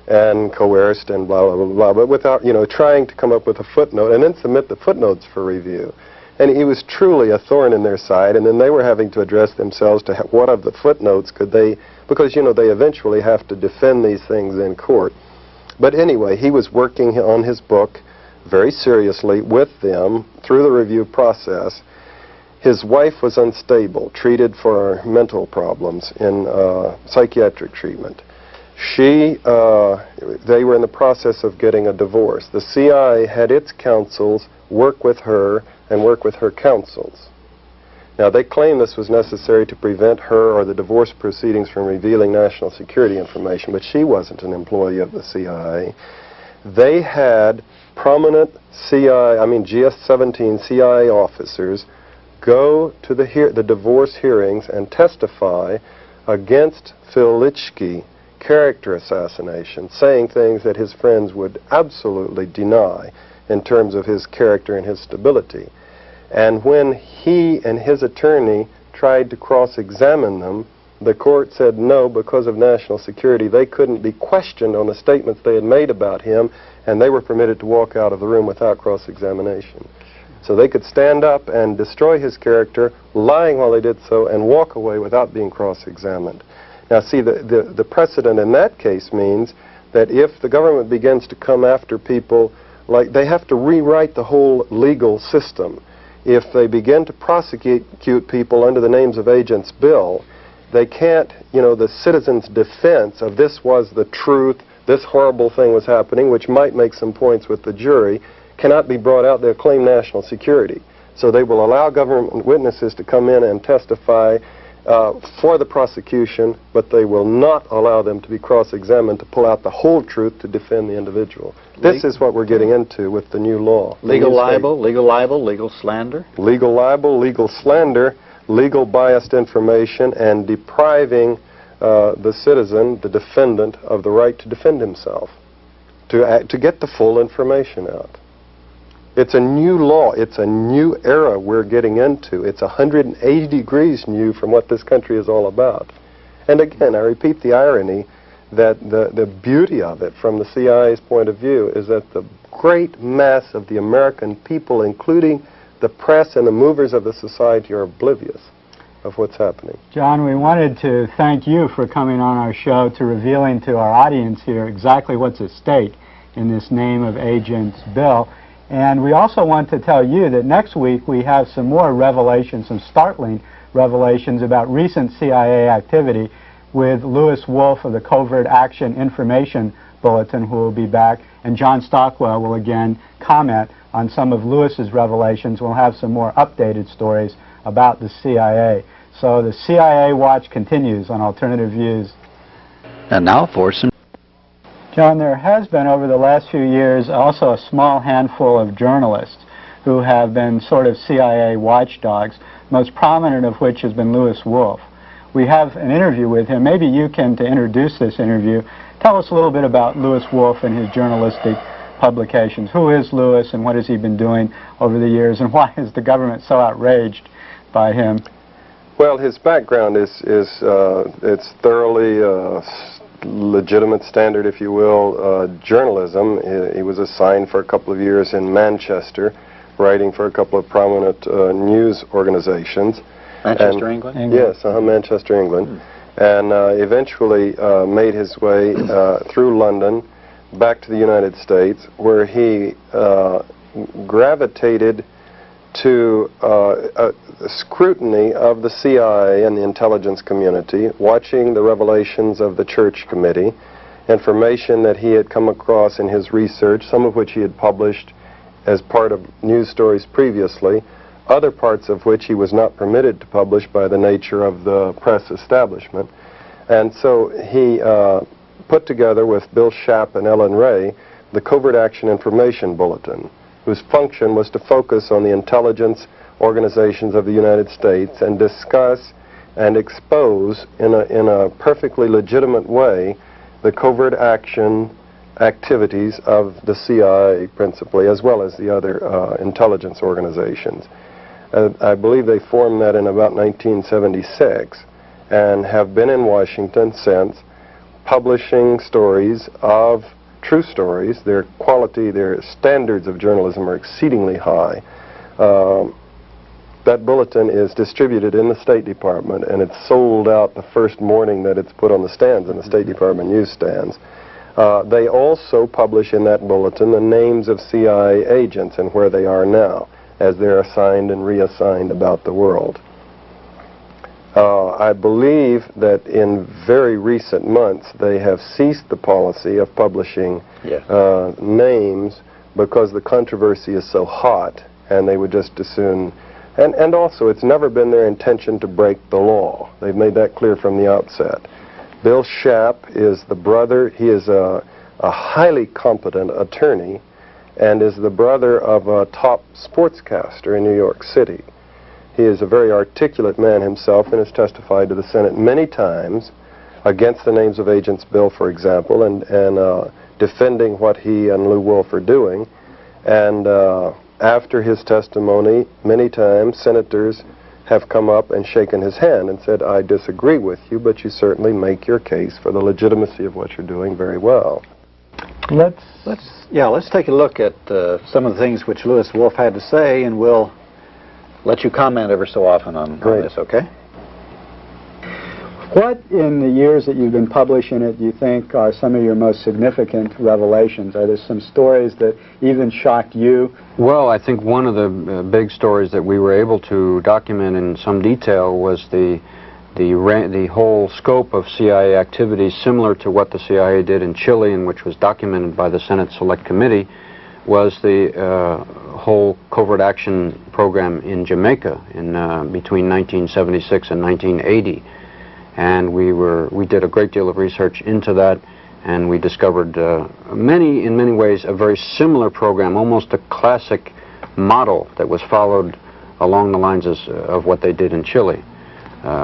and coerced and blah, blah, blah, blah, but without, trying to come up with a footnote and then submit the footnotes for review. And he was truly a thorn in their side, and then they were having to address themselves to what of the footnotes could they, because, they eventually have to defend these things in court. But anyway, he was working on his book very seriously with them through the review process. His wife was unstable, treated for mental problems in psychiatric treatment. They were in the process of getting a divorce. The CIA had its counsels work with her and work with her counsels. Now, they claim this was necessary to prevent her or the divorce proceedings from revealing national security information, but she wasn't an employee of the CIA. They had prominent GS-17 CIA officers go to the divorce hearings and testify against Phil Litchke character assassination, saying things that his friends would absolutely deny in terms of his character and his stability. And when he and his attorney tried to cross-examine them, the court said no, because of national security. They couldn't be questioned on the statements they had made about him, and they were permitted to walk out of the room without cross-examination. So they could stand up and destroy his character, lying while they did so, and walk away without being cross-examined. Now see, the precedent in that case means that if the government begins to come after people, like, they have to rewrite the whole legal system. If they begin to prosecute people under the names of Agents Bill, they can't, you know, the citizens' defense of this was the truth, this horrible thing was happening, which might make some points with the jury, cannot be brought out. They'll claim national security. So they will allow government witnesses to come in and testify for the prosecution, but they will not allow them to be cross-examined to pull out the whole truth to defend the individual. This is what we're getting into with the new law. Legal libel, legal slander? Legal libel, legal slander, legal biased information, and depriving the citizen, the defendant, of the right to defend himself, to get the full information out. It's a new law. It's a new era we're getting into. It's 180 degrees new from what this country is all about. And again, I repeat the irony that the beauty of it from the CIA's point of view is that the great mass of the American people, including the press and the movers of the society, are oblivious of what's happening. John, we wanted to thank you for coming on our show, to revealing to our audience here exactly what's at stake in this name of Agents Bill. And we also want to tell you that next week we have some more revelations, some startling revelations about recent CIA activity with Louis Wolff of the Covert Action Information Bulletin, who will be back, and John Stockwell will again comment on some of Louis's revelations. We'll have some more updated stories about the CIA. So the CIA watch continues on Alternative Views. And now for some... John, there has been over the last few years also a small handful of journalists who have been sort of CIA watchdogs, most prominent of which has been Louis Wolff. We have an interview with him. Maybe you can, to introduce this interview, tell us a little bit about Louis Wolff and his journalistic publications. Who is Louis, and what has he been doing over the years, and why is the government so outraged by him? Well, his background is it's thoroughly legitimate, standard, if you will, journalism. He was assigned for a couple of years in Manchester, writing for a couple of prominent news organizations. Manchester, England? Yes, Manchester, England. And eventually made his way through London back to the United States, where he gravitated to a scrutiny of the CIA and the intelligence community, watching the revelations of the Church Committee, information that he had come across in his research, some of which he had published as part of news stories previously, other parts of which he was not permitted to publish by the nature of the press establishment. And so he put together with Bill Schaap and Ellen Ray the Covert Action Information Bulletin, whose function was to focus on the intelligence organizations of the United States and discuss and expose in a perfectly legitimate way the covert action activities of the CIA principally, as well as the other intelligence organizations. I believe they formed that in about 1976 and have been in Washington since, publishing stories of true stories. Their quality, their standards of journalism are exceedingly high. That bulletin is distributed in the State Department, and it's sold out the first morning that it's put on the stands in the State Department newsstands. They also publish in that bulletin the names of CIA agents and where they are now, as they're assigned and reassigned about the world. I believe that in very recent months they have ceased the policy of publishing names because the controversy is so hot, and they would just as soon... And also, it's never been their intention to break the law. They've made that clear from the outset. Bill Schaap is the brother. He is a highly competent attorney and is the brother of a top sportscaster in New York City. He is a very articulate man himself and has testified to the Senate many times against the names of Agents Bill, for example, and defending what he and Lou Wolff are doing. And after his testimony, many times senators have come up and shaken his hand and said, I disagree with you, but you certainly make your case for the legitimacy of what you're doing very well. Let's take a look at some of the things which Louis Wolff had to say, and we'll let you comment ever so often on this, okay? What, in the years that you've been publishing it, do you think are some of your most significant revelations? Are there some stories that even shocked you? Well, I think one of the big stories that we were able to document in some detail was the whole scope of CIA activities, similar to what the CIA did in Chile, and which was documented by the Senate Select Committee, was the whole covert action program in Jamaica in between 1976 and 1980. And we did a great deal of research into that, and we discovered in many ways a very similar program, almost a classic model that was followed along the lines of what they did in Chile,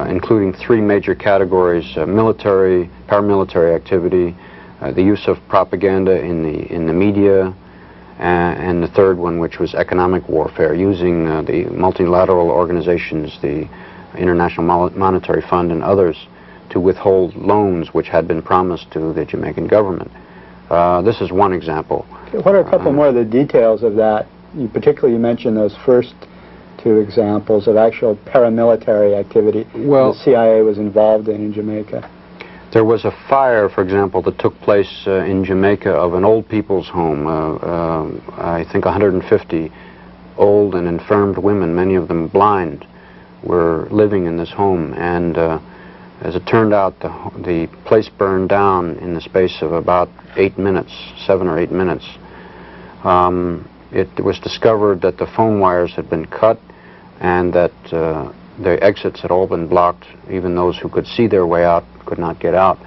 including three major categories: military, paramilitary activity, the use of propaganda in the media, and the third one, which was economic warfare, using the multilateral organizations, the International Monetary Fund and others, to withhold loans which had been promised to the Jamaican government. This is one example. What are a couple more of the details of that? Particularly, you mentioned those first two examples of actual paramilitary activity the CIA was involved in Jamaica. There was a fire, for example, that took place in Jamaica of an old people's home. I think 150 old and infirmed women, many of them blind, were living in this home, and as it turned out, the place burned down in the space of about 8 minutes, 7 or 8 minutes. It was discovered that the phone wires had been cut and that the exits had all been blocked. Even those who could see their way out could not get out.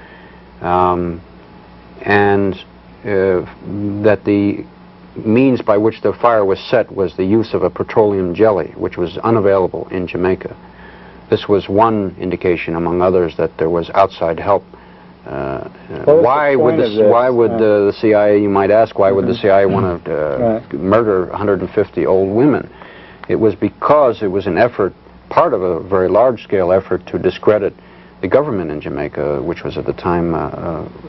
And that the means by which the fire was set was the use of a petroleum jelly, which was unavailable in Jamaica. This was one indication, among others, that there was outside help. Why would the CIA, you might ask, why would the CIA want to murder 150 old women? It was because it was an effort, part of a very large-scale effort, to discredit the government in Jamaica, which was at the time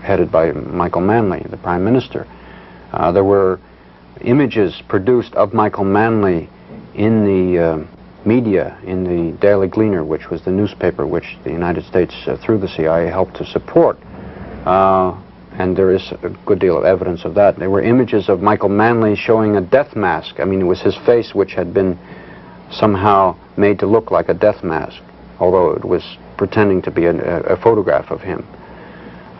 headed by Michael Manley, the Prime Minister. There were images produced of Michael Manley in the media, in the Daily Gleaner, which was the newspaper which the United States, through the CIA, helped to support. And there is a good deal of evidence of that. There were images of Michael Manley showing a death mask. I mean, it was his face which had been somehow made to look like a death mask, although it was pretending to be a photograph of him.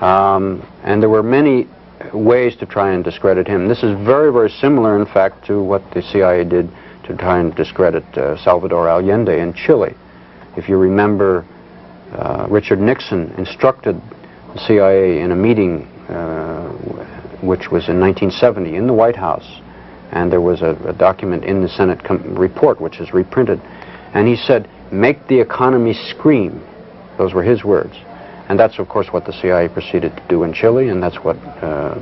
And there were many ways to try and discredit him. This is very, very similar, in fact, to what the CIA did to try and discredit Salvador Allende in Chile. If you remember, Richard Nixon instructed the CIA in a meeting which was in 1970 in the White House, and there was a document in the Senate report which is reprinted, and he said, "Make the economy scream." Those were his words. And that's, of course, what the CIA proceeded to do in Chile, and that's what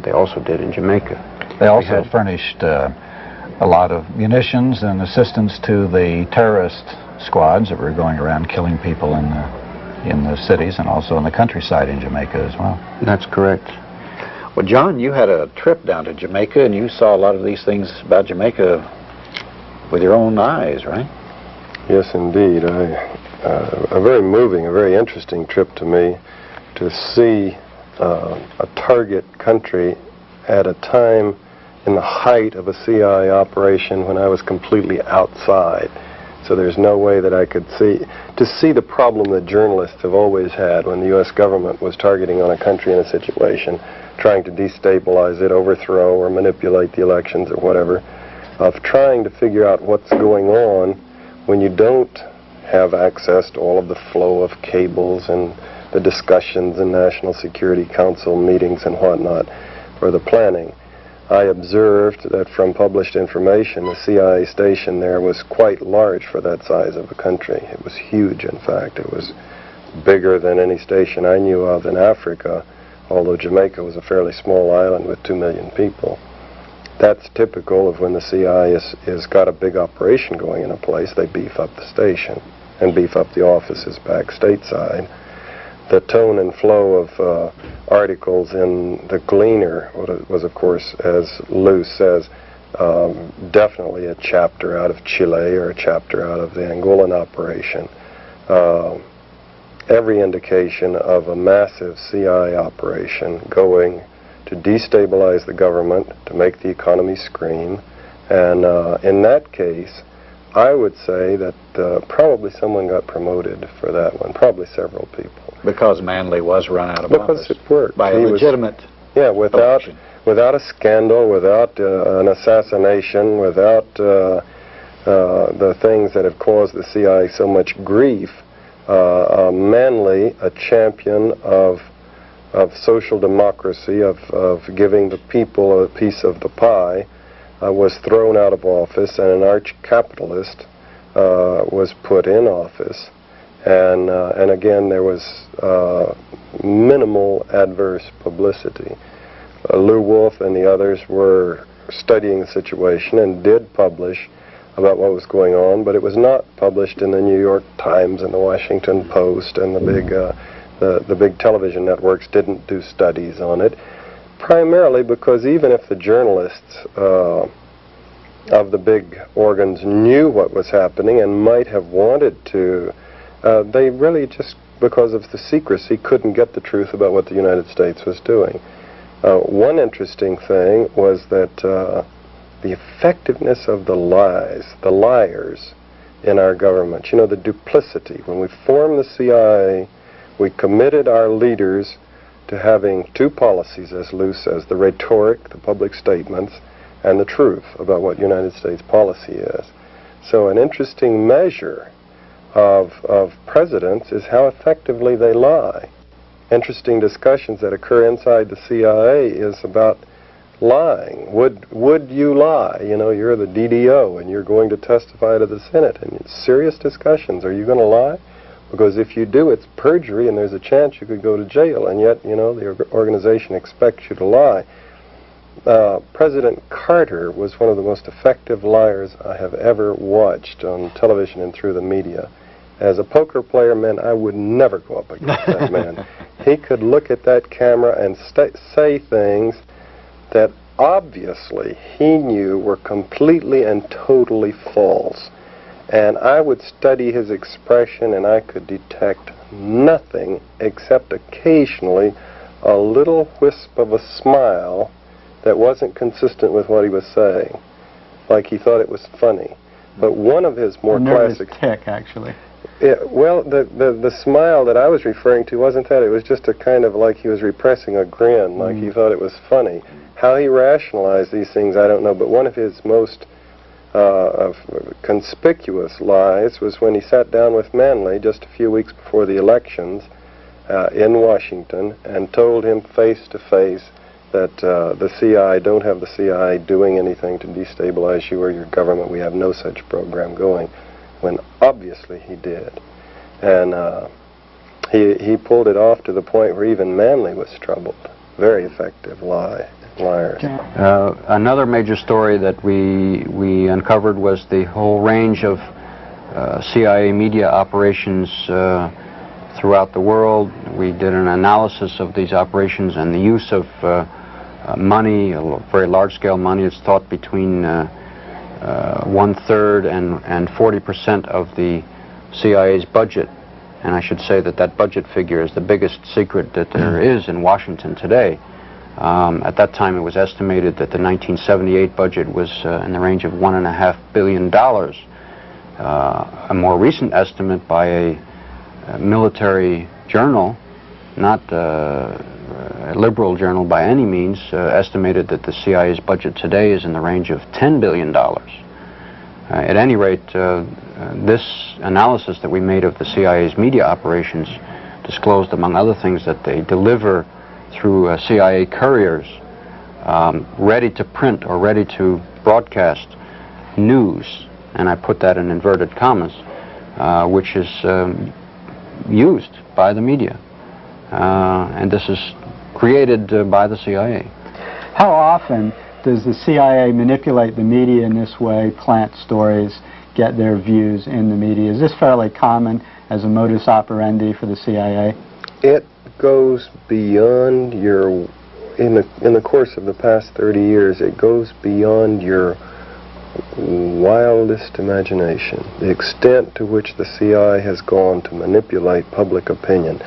they also did in Jamaica. They also furnished a lot of munitions and assistance to the terrorist squads that were going around killing people in the cities and also in the countryside in Jamaica as well. That's correct. Well, John, you had a trip down to Jamaica, and you saw a lot of these things about Jamaica with your own eyes, right? Yes, indeed. A very moving, a very interesting trip to me, to see a target country at a time in the height of a CIA operation when I was completely outside. So there's no way that I could see the problem that journalists have always had when the U.S. government was targeting on a country in a situation, trying to destabilize it, overthrow, or manipulate the elections or whatever, of trying to figure out what's going on when you don't have access to all of the flow of cables and the discussions in National Security Council meetings and whatnot for the planning. I observed that from published information, the CIA station there was quite large for that size of a country. It was huge, in fact. It was bigger than any station I knew of in Africa, although Jamaica was a fairly small island with 2 million people. That's typical of when the CIA is got a big operation going in a place. They beef up the station and beef up the offices back stateside. The tone and flow of articles in the Gleaner was, of course, as Lou says, definitely a chapter out of Chile or a chapter out of the Angolan operation. Every indication of a massive CIA operation going to destabilize the government, to make the economy scream. And in that case, I would say that probably someone got promoted for that one, probably several people. Because Manley was run out of office. Because it worked. By a legitimate election. Without a scandal, without an assassination, without the things that have caused the CIA so much grief, Manley, a champion of social democracy, of giving the people a piece of the pie, was thrown out of office, and an arch-capitalist was put in office. And again, there was minimal adverse publicity. Lew Wolf and the others were studying the situation and did publish about what was going on, but it was not published in the New York Times and the Washington Post, and the big television networks didn't do studies on it, primarily because even if the journalists of the big organs knew what was happening and might have wanted to, they really, just because of the secrecy, couldn't get the truth about what the United States was doing. One interesting thing was that the effectiveness of the liars in our government, you know, the duplicity. When we formed the CIA, we committed our leaders to having two policies, as Lou says, the rhetoric, the public statements, and the truth about what United States policy is. So an interesting measure of presidents is how effectively they lie. Interesting discussions that occur inside the CIA is about lying. Would you lie? You know, you're the DDO and you're going to testify to the Senate, and it's serious discussions. Are you going to lie? Because if you do, it's perjury, and there's a chance you could go to jail, and yet, you know, the organization expects you to lie. President Carter was one of the most effective liars I have ever watched on television and through the media. As a poker player, man, I would never go up against that man. He could look at that camera and say things that obviously he knew were completely and totally false. And I would study his expression, and I could detect nothing except occasionally a little wisp of a smile that wasn't consistent with what he was saying, like he thought it was funny. But one of his more classic tick, actually. Yeah, well, the smile that I was referring to wasn't that. It was just a kind of like he was repressing a grin, like he thought it was funny. How he rationalized these things, I don't know. But one of his most conspicuous lies was when he sat down with Manley just a few weeks before the elections in Washington and told him face to face that the CIA, don't have the CIA doing anything to destabilize you or your government. We have no such program going, when obviously he did. And he pulled it off to the point where even Manley was troubled. Very effective liars. Another major story that we uncovered was the whole range of CIA media operations throughout the world. We did an analysis of these operations and the use of money, very large-scale money. It's thought between 1/3 and 40% of the CIA's budget. And I should say that that budget figure is the biggest secret that there is in Washington today. At that time, it was estimated that the 1978 budget was in the range of $1.5 billion. A more recent estimate by a military journal, not a liberal journal by any means, estimated that the CIA's budget today is in the range of $10 billion. At any rate, this analysis that we made of the CIA's media operations disclosed, among other things, that they deliver through CIA couriers ready to print or ready to broadcast news, and I put that in inverted commas, which is used by the media. And this is created by the CIA. How often does the CIA manipulate the media in this way, plant stories, get their views in the media? Is this fairly common as a modus operandi for the CIA? It goes beyond your, in the course of the past 30 years, it goes beyond your wildest imagination, the extent to which the CIA has gone to manipulate public opinion.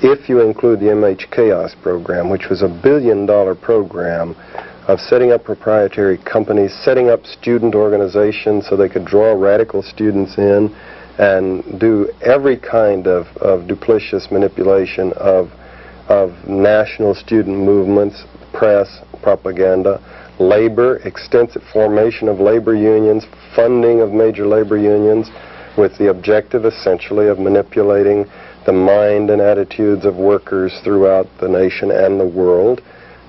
If you include the MH Chaos program, which was $1 billion program of setting up proprietary companies, setting up student organizations so they could draw radical students in and do every kind of duplicitous manipulation of national student movements, press, propaganda, labor, extensive formation of labor unions, funding of major labor unions, with the objective essentially of manipulating the mind and attitudes of workers throughout the nation and the world.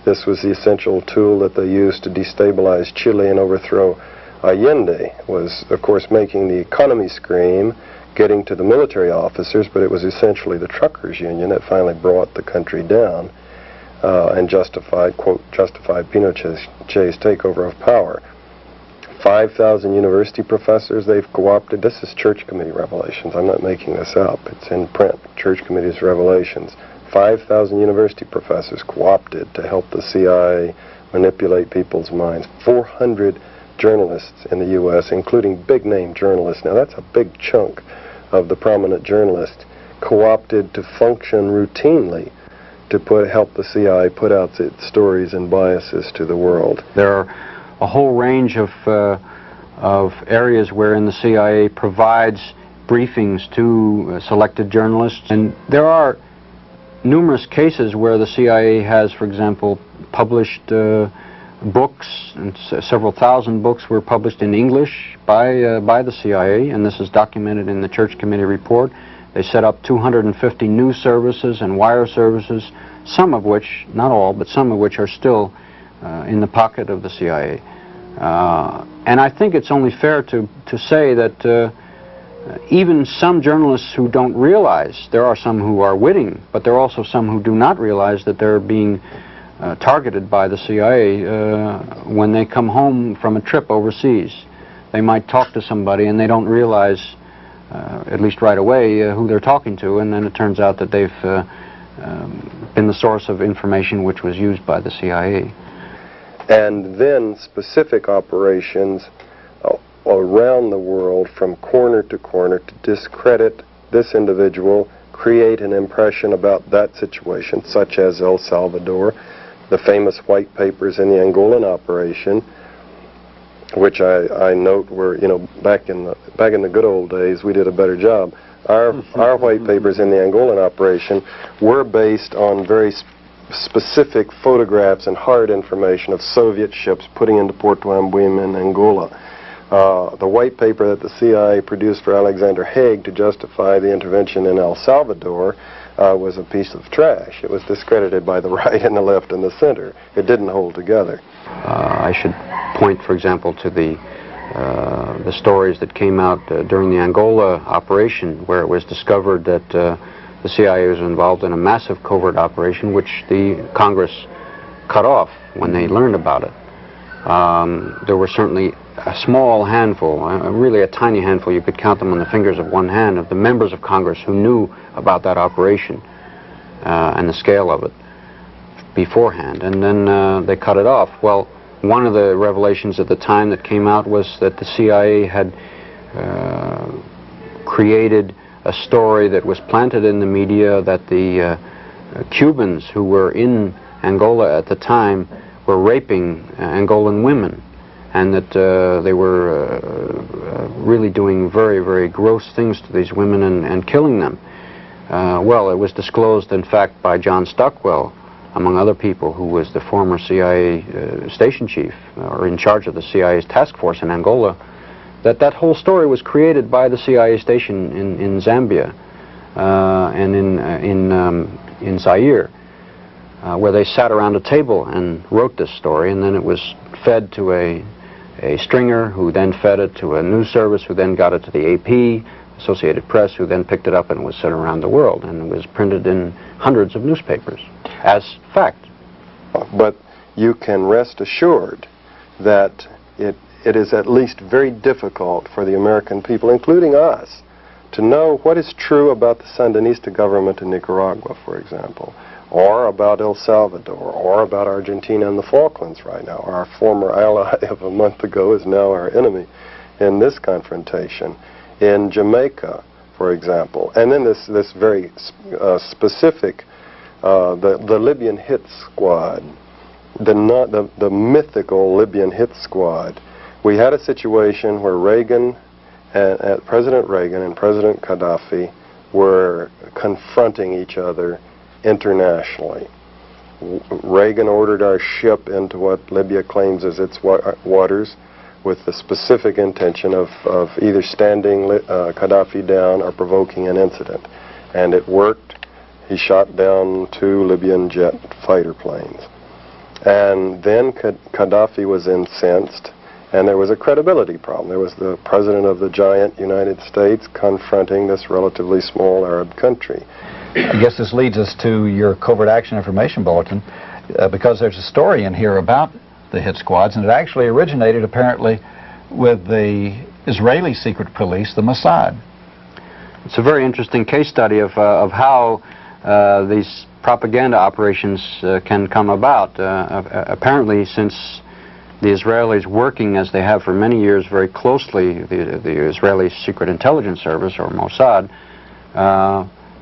This was the essential tool that they used to destabilize Chile and overthrow Allende, was of course making the economy scream, getting to the military officers, but it was essentially the truckers union that finally brought the country down and justified, quote, justified Pinochet's takeover of power. 5,000 university professors they've co-opted. This is Church Committee revelations. I'm not making this up. It's in print. Church Committee's revelations. 5,000 university professors co-opted to help the CIA manipulate people's minds. 400 journalists in the U.S., including big-name journalists. Now that's a big chunk of the prominent journalists co-opted to function routinely to help the CIA put out its stories and biases to the world. There are a whole range of areas wherein the CIA provides briefings to selected journalists, and there are numerous cases where the CIA has, for example, published books, and several thousand books were published in English by the CIA, and this is documented in the Church Committee report. They set up 250 news services and wire services, some of which, not all, but some of which are still in the pocket of the CIA. And I think it's only fair to say that even some journalists who don't realize, there are some who are witting, but there are also some who do not realize that they're being targeted by the CIA when they come home from a trip overseas. They might talk to somebody and they don't realize, at least right away, who they're talking to, and then it turns out that they've been the source of information which was used by the CIA. And then specific operations around the world from corner to corner to discredit this individual, create an impression about that situation, such as El Salvador, the famous white papers in the Angolan operation, which I note were, you know, back in the good old days, we did a better job. Our white papers in the Angolan operation were based on very specific photographs and hard information of Soviet ships putting into Porto Ambuim in Angola. The white paper that the CIA produced for Alexander Haig to justify the intervention in El Salvador was a piece of trash. It was discredited by the right and the left and the center. It didn't hold together. I should point, for example, to the stories that came out during the Angola operation, where it was discovered that the CIA was involved in a massive covert operation, which the Congress cut off when they learned about it. There were certainly a small handful, really a tiny handful, you could count them on the fingers of one hand, of the members of Congress who knew about that operation and the scale of it beforehand, and then they cut it off. Well, one of the revelations at the time that came out was that the CIA had created a story that was planted in the media that the Cubans who were in Angola at the time were raping Angolan women, and that they were really doing very, very gross things to these women and killing them. Well, it was disclosed, in fact, by John Stockwell, among other people, who was the former CIA station chief, or in charge of the CIA's task force in Angola, that whole story was created by the CIA station in Zambia and in Zaire, where they sat around a table and wrote this story, and then it was fed to a stringer, who then fed it to a news service, who then got it to the AP, Associated Press, who then picked it up, and it was sent around the world, and it was printed in hundreds of newspapers as fact. But you can rest assured that it is at least very difficult for the American people, including us, to know what is true about the Sandinista government in Nicaragua, for example, or about El Salvador, or about Argentina and the Falklands right now. Our former ally of a month ago is now our enemy in this confrontation. In Jamaica, for example, and then this very specific, the Libyan hit squad, the mythical Libyan hit squad. We had a situation where President Reagan and President Gaddafi were confronting each other internationally. Reagan ordered our ship into what Libya claims is its waters with the specific intention of either standing Gaddafi down or provoking an incident. And it worked. He shot down 2 Libyan jet fighter planes. And then Gaddafi was incensed, and there was a credibility problem. There was the president of the giant United States confronting this relatively small Arab country. I guess this leads us to your Covert Action Information Bulletin, because there's a story in here about the hit squads, and it actually originated apparently with the Israeli secret police, the Mossad. It's a very interesting case study of how these propaganda operations can come about. Apparently, since the Israelis, working as they have for many years very closely, the Israeli Secret Intelligence Service, or Mossad,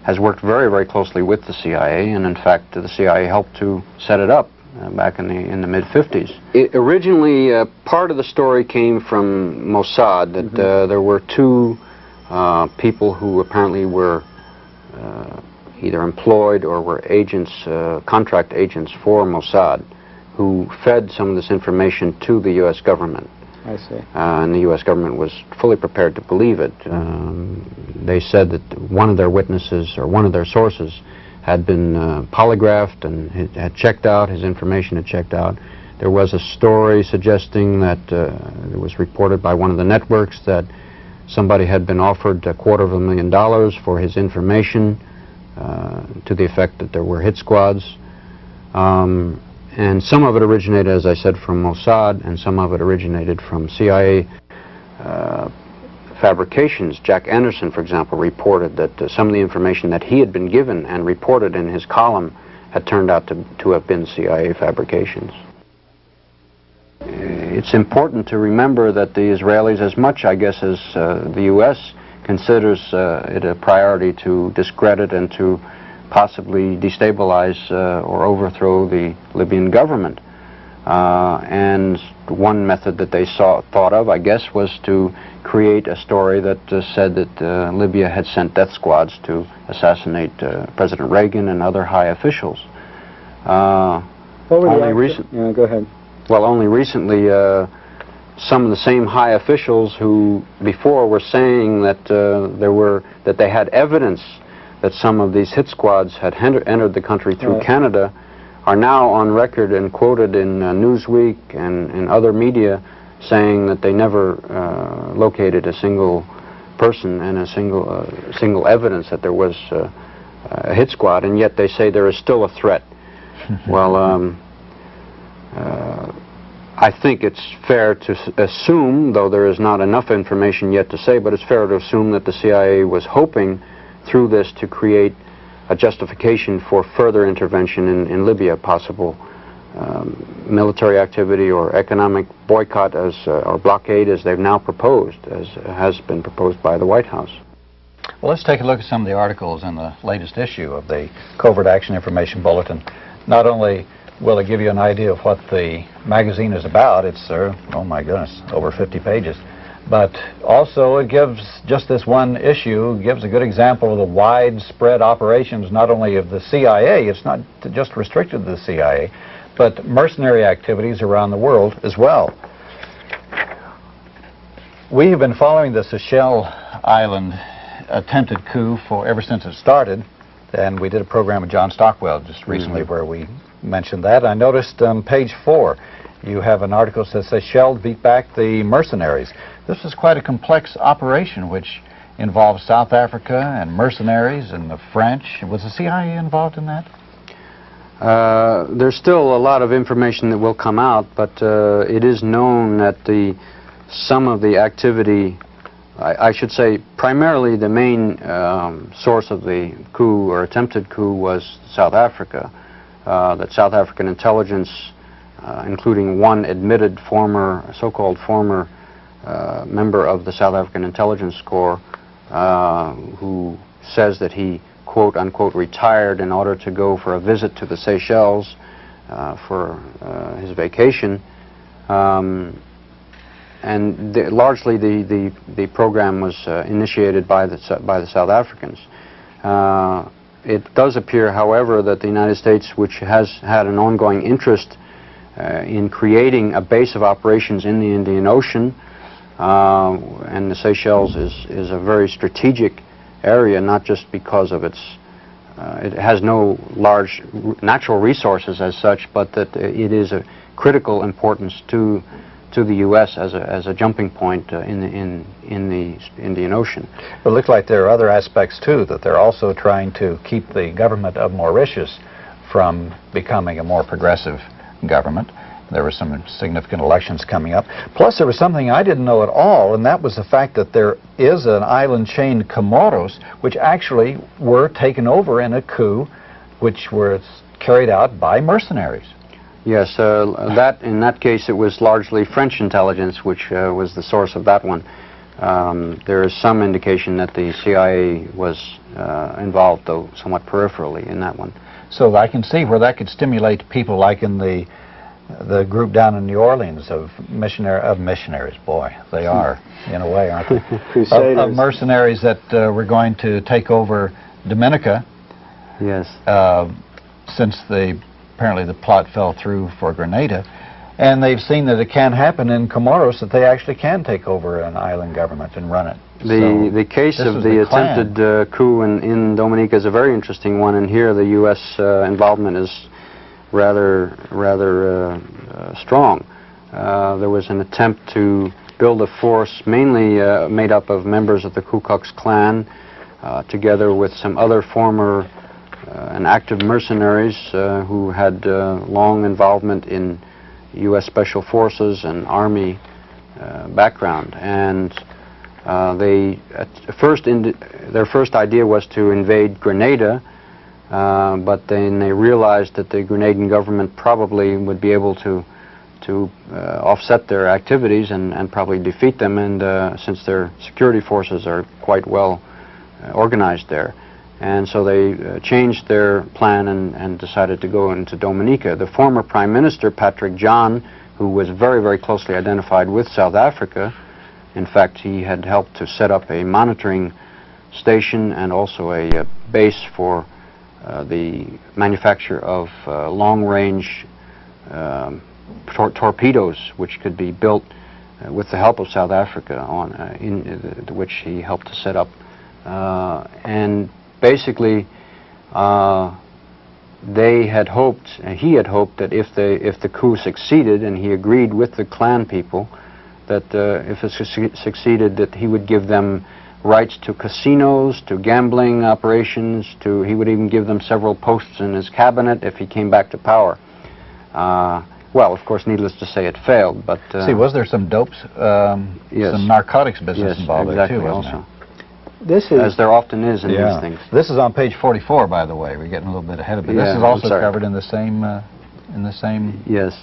has worked very, very closely with the CIA, and in fact the CIA helped to set it up back in the mid-50s. Originally, part of the story came from Mossad, that there were 2 people who apparently were either employed or were agents, contract agents for Mossad, who fed some of this information to the U.S. government. I see. And the U.S. government was fully prepared to believe it. They said that one of their witnesses, or one of their sources, had been polygraphed and had checked out, his information had checked out. There was a story suggesting that it was reported by one of the networks that somebody had been offered $250,000 for his information, to the effect that there were hit squads. And some of it originated, as I said, from Mossad, and some of it originated from CIA fabrications. Jack Anderson, for example, reported that some of the information that he had been given and reported in his column had turned out to have been CIA fabrications. It's important to remember that the Israelis, as much, I guess, as the U.S., considers it a priority to discredit and to possibly destabilize or overthrow the Libyan government. And one method that they thought of, I guess, was to create a story that said that Libya had sent death squads to assassinate President Reagan and other high officials. What were the go ahead. Well, only recently, some of the same high officials who before were saying that that they had evidence that some of these hit squads had entered the country through Canada, are now on record and quoted in Newsweek and in other media saying that they never located a single person and a single evidence that there was a hit squad, and yet they say there is still a threat. Well, I think it's fair to assume, though there is not enough information yet to say, but it's fair to assume that the CIA was hoping through this to create a justification for further intervention in Libya, possible military activity or economic boycott or blockade, as they've now proposed, as has been proposed by the White House. Well, let's take a look at some of the articles in the latest issue of the Covert Action Information Bulletin. Not only will it give you an idea of what the magazine is about, it's, oh my goodness, over 50 pages, but also it gives, just this one issue, gives a good example of the widespread operations not only of the CIA, it's not just restricted to the CIA, but mercenary activities around the world as well. We have been following the Seychelles Island attempted coup ever since it started, and we did a program with John Stockwell just recently where we mentioned that. I noticed on page 4 you have an article that says Seychelles beat back the mercenaries. This is quite a complex operation which involves South Africa and mercenaries and the French. Was the CIA involved in that? There's still a lot of information that will come out, but it is known that some of the activity, I should say primarily the main source of the coup or attempted coup was South Africa. That South African intelligence, including one admitted so-called former member of the South African Intelligence Corps, who says that he quote-unquote retired in order to go for a visit to the Seychelles for his vacation. And largely the program was initiated by the South Africans. It does appear, however, that the United States, which has had an ongoing interest in creating a base of operations in the Indian Ocean, and the Seychelles is a very strategic area, not just because of it has no large natural resources as such, but that it is a critical importance to the U.S. as a jumping point in the Indian Ocean. It looks like there are other aspects too, that they're also trying to keep the government of Mauritius from becoming a more progressive government. There were some significant elections coming up. Plus, there was something I didn't know at all, and that was the fact that there is an island chain, Comoros, which actually were taken over in a coup, which was carried out by mercenaries. Yes, in that case it was largely French intelligence which was the source of that one. There is some indication that the CIA was involved, though somewhat peripherally, in that one. So I can see where that could stimulate people like in the group down in New Orleans of missionaries. Boy, they are, in a way, aren't they? Crusaders. Of mercenaries that were going to take over Dominica. Yes. Since apparently the plot fell through for Grenada, and they've seen that it can happen in Comoros, that they actually can take over an island government and run it. The case of the attempted coup in Dominica is a very interesting one, and here the U.S. Involvement is rather strong. There was an attempt to build a force mainly made up of members of the Ku Klux Klan, together with some other former and active mercenaries who had long involvement in U.S. Special Forces and Army background. And their first idea was to invade Grenada, but then they realized that the Grenadian government probably would be able to offset their activities and probably defeat them, and since their security forces are quite well organized there. And so they changed their plan and decided to go into Dominica. The former Prime Minister, Patrick John, who was very, very closely identified with South Africa, in fact, he had helped to set up a monitoring station and also a base for the manufacture of long-range torpedoes, which could be built with the help of South Africa, which he helped to set up. And basically, he had hoped that if the coup succeeded, and he agreed with the Klan people, that if it succeeded, that he would give them rights to casinos, to gambling operations, he would even give them several posts in his cabinet if he came back to power. Well, of course, needless to say, it failed. But see, was there some dopes, yes, some narcotics business involved exactly, there too, wasn't also. there? As there often is in these things. This is on page 44, by the way. We're getting a little bit ahead of it. Yeah, this is also covered in the same. Yes.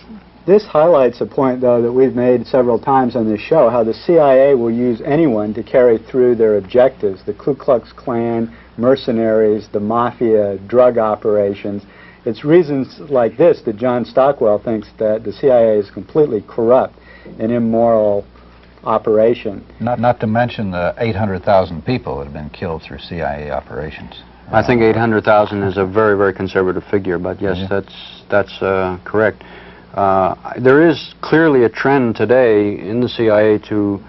This highlights a point, though, that we've made several times on this show, how the CIA will use anyone to carry through their objectives. The Ku Klux Klan, mercenaries, the mafia, drug operations. It's reasons like this that John Stockwell thinks that the CIA is completely corrupt and immoral operation. Not to mention the 800,000 people that have been killed through CIA operations. I think 800,000 is a very, very conservative figure, but yes, that's correct. There is clearly a trend today in the CIA to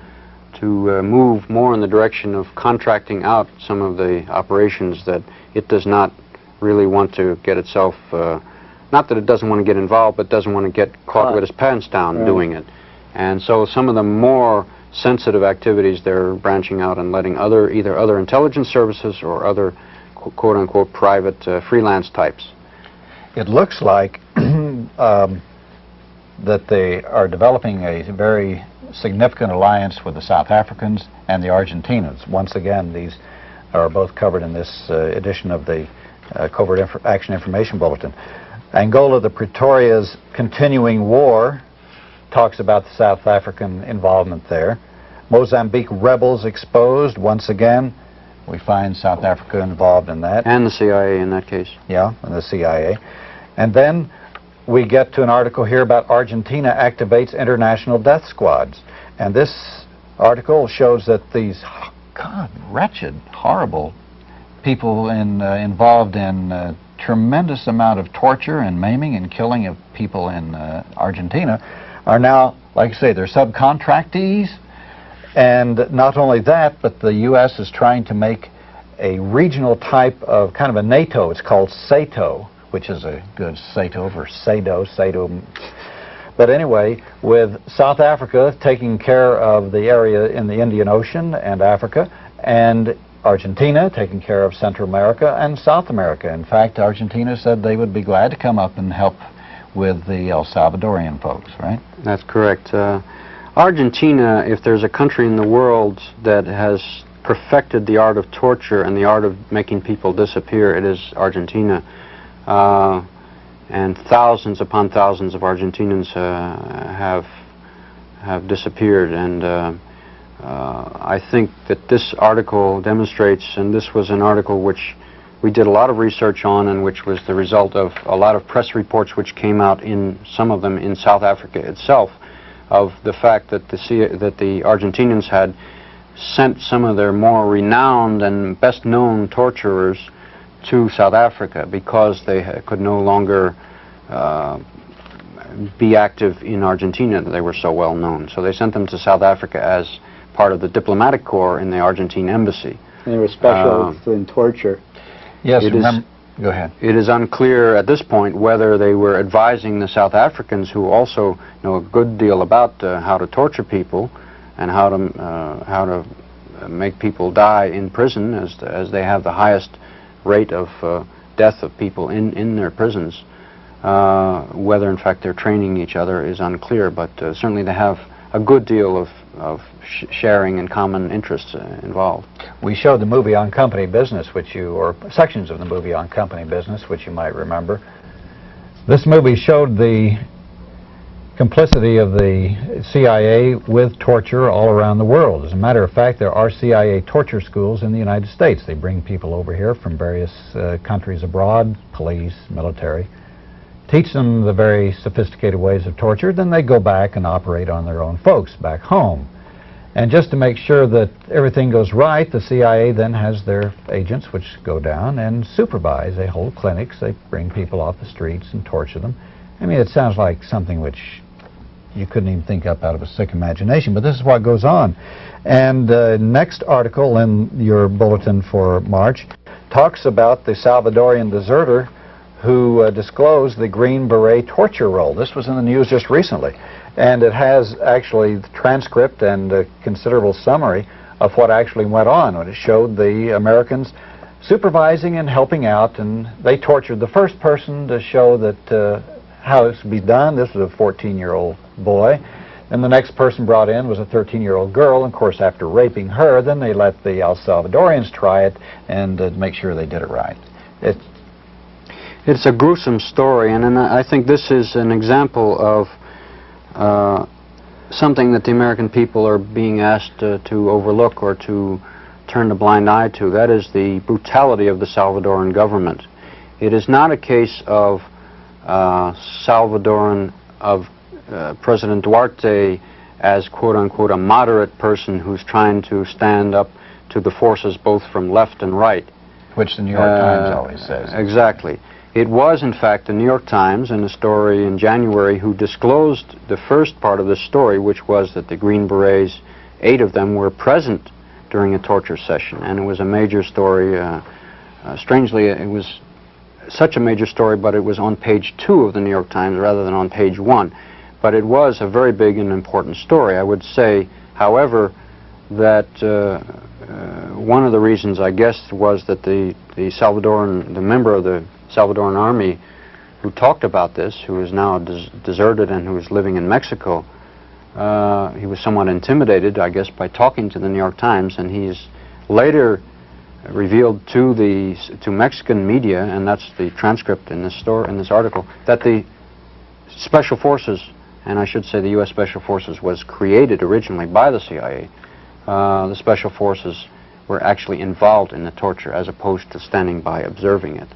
move more in the direction of contracting out some of the operations that it does not really want to get itself, not that it doesn't want to get involved, but doesn't want to get caught with its pants down doing it. And so some of the more sensitive activities they're branching out and letting either other intelligence services or other quote-unquote private freelance types. it looks like that they are developing a very significant alliance with the South Africans and the Argentinians. Once again, these are both covered in this edition of the Covert Action Information Bulletin. Angola de Pretoria's continuing war talks about the South African involvement there. Mozambique rebels exposed. Once again, we find South Africa involved in that. And the CIA in that case. Yeah, and the CIA. And then we get to an article here about Argentina activates international death squads. And this article shows that these, God, wretched, horrible people involved in tremendous amount of torture and maiming and killing of people in Argentina are now, like I say, they're subcontractees. And not only that, but the U.S. is trying to make a regional type of kind of a NATO. It's called SATO, which is a good SATO for SATO. But anyway, with South Africa taking care of the area in the Indian Ocean and Africa, and Argentina taking care of Central America and South America. In fact, Argentina said they would be glad to come up and help with the El Salvadorian folks, right? That's correct. Argentina, if there's a country in the world that has perfected the art of torture and the art of making people disappear, it is Argentina. And thousands upon thousands of Argentinians have disappeared. And I think that this article demonstrates, and this was an article which we did a lot of research on, and which was the result of a lot of press reports which came out, in some of them in South Africa itself, of the fact that the Argentinians had sent some of their more renowned and best known torturers to South Africa because they could no longer be active in Argentina. They were so well known. So they sent them to South Africa as part of the diplomatic corps in the Argentine embassy. And they were specialists in torture. Yes, go ahead. It is unclear at this point whether they were advising the South Africans, who also know a good deal about how to torture people and how to make people die in prison, as they have the highest rate of death of people in their prisons. Whether in fact they're training each other is unclear, but certainly they have a good deal of sharing and common interests involved. We showed the movie On Company Business, or sections of the movie On Company Business, which you might remember. This movie showed the complicity of the CIA with torture all around the world. As a matter of fact, there are CIA torture schools in the United States. They bring people over here from various countries abroad, police, military, teach them the very sophisticated ways of torture, then they go back and operate on their own folks back home. And just to make sure that everything goes right, the CIA then has their agents which go down and supervise. They hold clinics, they bring people off the streets and torture them. I mean, it sounds like something which you couldn't even think up out of a sick imagination, but this is what goes on. And next article in your bulletin for March talks about the Salvadorian deserter who disclosed the Green Beret torture roll. This was in the news just recently, and it has actually the transcript and a considerable summary of what actually went on when it showed the Americans supervising and helping out, and they tortured the first person to show that how this would be done. This was a 14-year-old boy, and the next person brought in was a 13-year-old girl, and of course after raping her, then they let the El Salvadorians try it and make sure they did it right. It's a gruesome story, and I think this is an example of something that the American people are being asked to overlook or to turn a blind eye to. That is the brutality of the Salvadoran government. It is not a case of President Duarte as quote-unquote a moderate person who's trying to stand up to the forces both from left and right. Which the New York Times always says. Exactly. It was, in fact, the New York Times in a story in January who disclosed the first part of the story, which was that the Green Berets, 8 of them, were present during a torture session. And it was a major story. Strangely, it was such a major story, but it was on page 2 of the New York Times rather than on page 1. But it was a very big and important story. I would say, however, that one of the reasons, I guess, was that the member of the Salvadoran army who talked about this, who is now deserted and who is living in Mexico, he was somewhat intimidated, I guess, by talking to the New York Times, and he's later revealed to Mexican media, and that's the transcript in this article, that the Special Forces, and I should say the U.S. Special Forces, was created originally by the CIA. The Special Forces were actually involved in the torture as opposed to standing by observing it.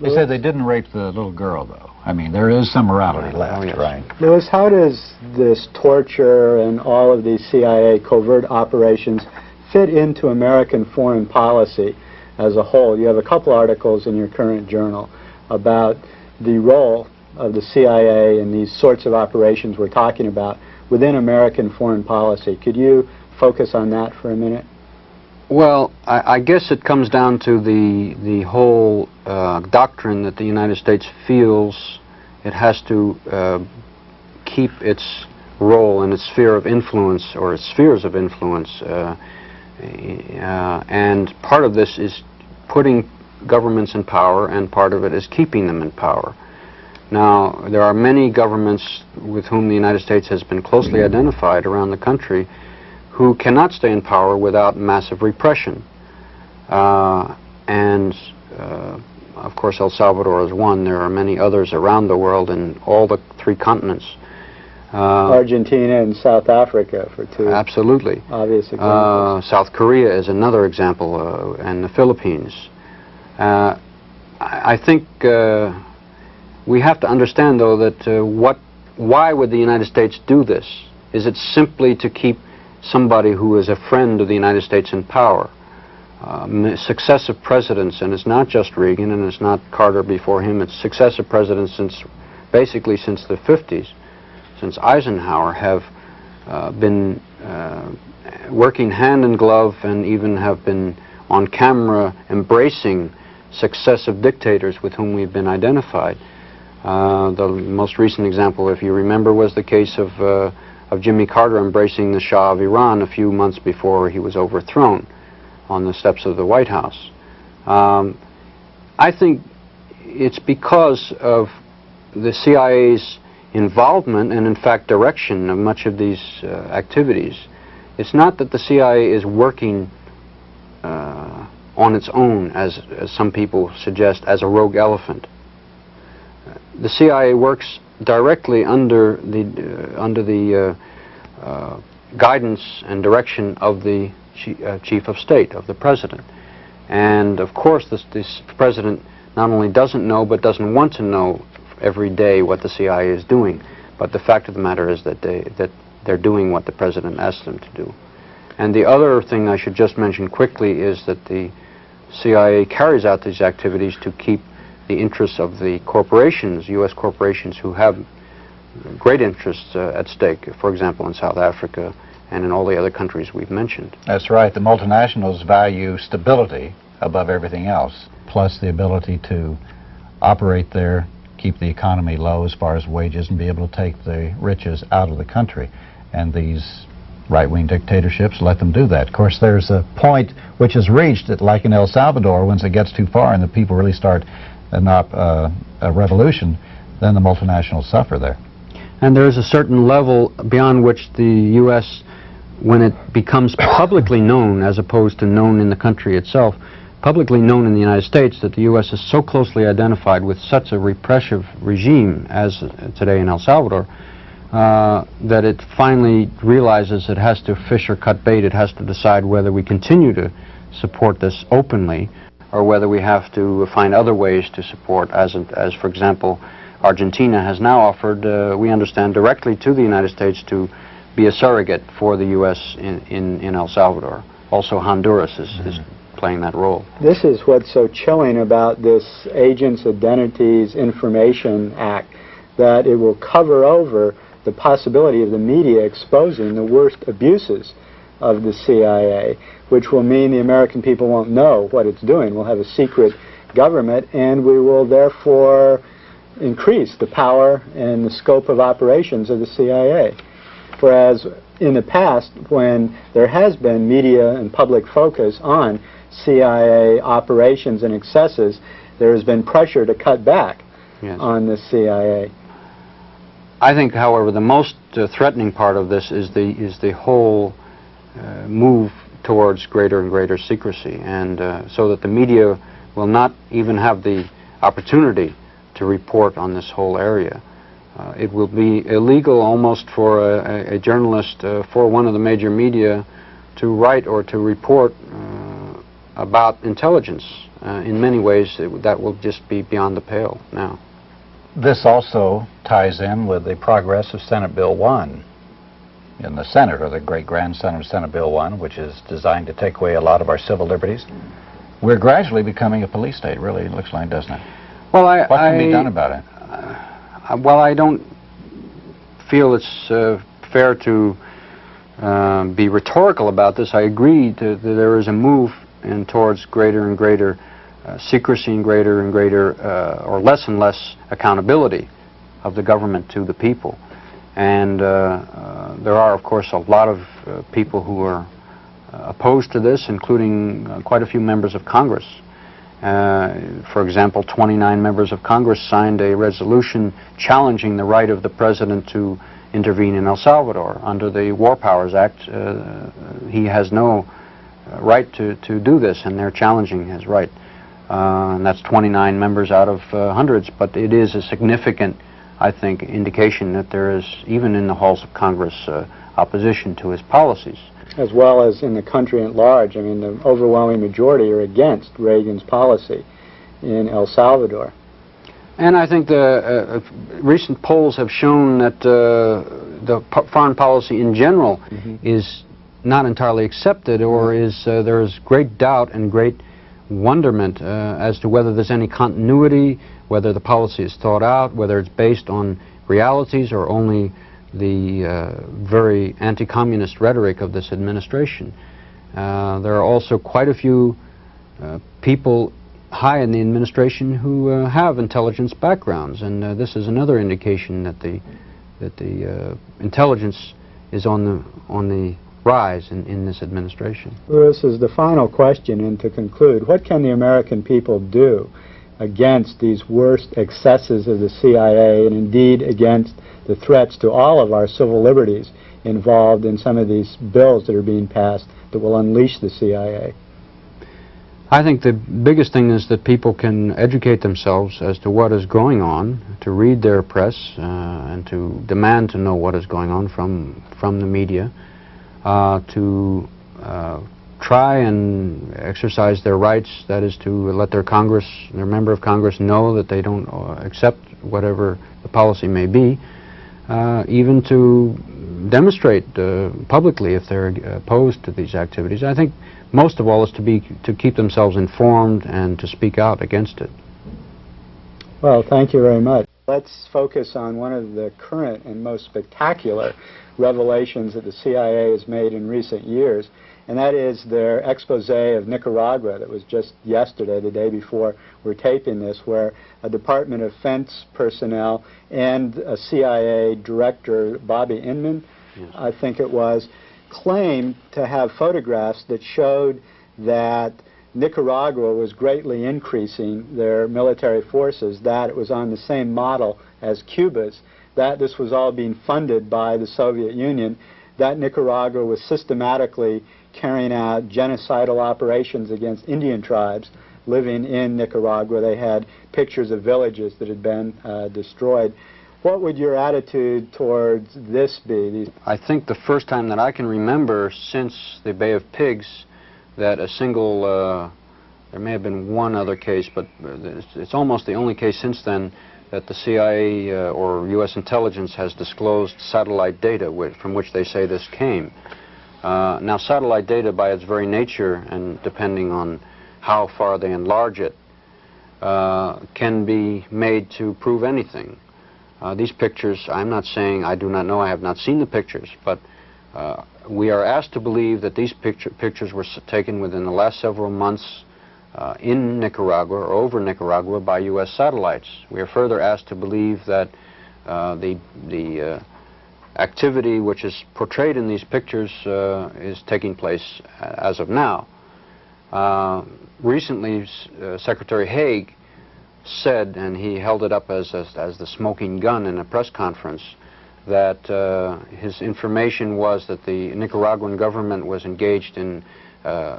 They said they didn't rape the little girl, though. I mean, there is some morality left, yes. right? Louis, how does this torture and all of these CIA covert operations fit into American foreign policy as a whole? You have a couple articles in your current journal about the role of the CIA in these sorts of operations we're talking about within American foreign policy. Could you focus on that for a minute? Well, I guess it comes down to the whole doctrine that the United States feels it has to keep its role and its sphere of influence, or its spheres of influence, and part of this is putting governments in power, and part of it is keeping them in power. Now, there are many governments with whom the United States has been closely identified around the country who cannot stay in power without massive repression. Of course, El Salvador is one. There are many others around the world in all the 3 continents. Argentina and South Africa for 2. Absolutely. Obvious examples. South Korea is another example, and the Philippines. I think we have to understand, though, that why would the United States do this? Is it simply to keep somebody who is a friend of the United States in power? Successive presidents, and it's not just Reagan and it's not Carter before him, it's successive presidents basically since the 50s, since Eisenhower, have been working hand in glove and even have been on camera embracing successive dictators with whom we've been identified. The most recent example, if you remember, was the case of Jimmy Carter embracing the Shah of Iran a few months before he was overthrown on the steps of the White House. I think it's because of the CIA's involvement and, in fact, direction of much of these activities. It's not that the CIA is working on its own, as some people suggest, as a rogue elephant. The CIA works directly under the guidance and direction of the Chief of State, of the President. And of course this President not only doesn't know, but doesn't want to know every day what the CIA is doing. But the fact of the matter is that they're doing what the President asked them to do. And the other thing I should just mention quickly is that the CIA carries out these activities to keep the interests of the corporations, U.S. corporations, who have great interests at stake, for example, in South Africa and in all the other countries we've mentioned. That's right. The multinationals value stability above everything else, plus the ability to operate there, keep the economy low as far as wages, and be able to take the riches out of the country. And these right-wing dictatorships let them do that. Of course, there's a point which is reached, that, like in El Salvador, once it gets too far and the people really start a revolution, then the multinationals suffer there. And there is a certain level beyond which the U.S., when it becomes publicly known, as opposed to known in the country itself, publicly known in the United States, that the U.S. is so closely identified with such a repressive regime as today in El Salvador, that it finally realizes it has to fish or cut bait. It has to decide whether we continue to support this openly, or whether we have to find other ways to support, as for example, Argentina has now offered, we understand, directly to the United States to be a surrogate for the U.S. in El Salvador. Also Honduras is playing that role. This is what's so chilling about this Agents, Identities, Information Act, that it will cover over the possibility of the media exposing the worst abuses of the CIA, which will mean the American people won't know what it's doing. We'll have a secret government, and we will therefore increase the power and the scope of operations of the CIA. Whereas in the past, when there has been media and public focus on CIA operations and excesses, there has been pressure to cut back Yes. on the CIA. I think, however, the most threatening part of this is the whole move towards greater and greater secrecy, and so that the media will not even have the opportunity to report on this whole area. It will be illegal almost for a journalist for one of the major media to write or to report about intelligence. In many ways, that will just be beyond the pale now. This also ties in with the progress of Senate Bill 1 in the Senate, or the great-grandson of Senate Bill 1, which is designed to take away a lot of our civil liberties. We're gradually becoming a police state, really, it looks like, doesn't it? Well, what can be done about it? Well, I don't feel it's fair to be rhetorical about this. I agree that there is a move towards greater and greater secrecy and greater and greater, or less and less accountability of the government to the people. And there are, of course, a lot of people who are opposed to this, including quite a few members of Congress. For example, 29 members of Congress signed a resolution challenging the right of the president to intervene in El Salvador. Under the War Powers Act, he has no right to do this, and they're challenging his right. And that's 29 members out of hundreds, but it is a significant, I think, indication that there is, even in the halls of Congress, opposition to his policies. As well as in the country at large. I mean, the overwhelming majority are against Reagan's policy in El Salvador. And I think the recent polls have shown that the foreign policy in general is not entirely accepted, or there is great doubt and great wonderment as to whether there's any continuity, whether the policy is thought out, whether it's based on realities or only the very anti-communist rhetoric of this administration. There are also quite a few people high in the administration who have intelligence backgrounds, and this is another indication that the intelligence is on the rise in this administration. This is the final question, and to conclude, what can the American people do against these worst excesses of the CIA, and indeed against the threats to all of our civil liberties involved in some of these bills that are being passed that will unleash the CIA? I think the biggest thing is that people can educate themselves as to what is going on, to read their press, and to demand to know what is going on from the media, to try and exercise their rights, that is to let their member of Congress know that they don't accept whatever the policy may be, even to demonstrate publicly if they're opposed to these activities. I think most of all is to keep themselves informed and to speak out against it. Well, thank you very much. Let's focus on one of the current and most spectacular revelations that the CIA has made in recent years, and that is their expose of Nicaragua that was just yesterday, the day before we're taping this, where a Department of Defense personnel and a CIA director, Bobby Inman, yes, I think it was, claimed to have photographs that showed that Nicaragua was greatly increasing their military forces, that it was on the same model as Cuba's, that this was all being funded by the Soviet Union, that Nicaragua was systematically carrying out genocidal operations against Indian tribes living in Nicaragua. They had pictures of villages that had been destroyed. What would your attitude towards this be? I think the first time that I can remember since the Bay of Pigs that a single, there may have been one other case, but it's almost the only case since then that the CIA or U.S. intelligence has disclosed satellite data from which they say this came. Now, satellite data by its very nature, and depending on how far they enlarge it, can be made to prove anything. These pictures, I'm not saying, I do not know, I have not seen the pictures, but we are asked to believe that these pictures were taken within the last several months in Nicaragua or over Nicaragua by U.S. satellites. We are further asked to believe that the activity which is portrayed in these pictures is taking place as of now. Recently, Secretary Haig said, and he held it up as the smoking gun in a press conference, that his information was that the Nicaraguan government was engaged in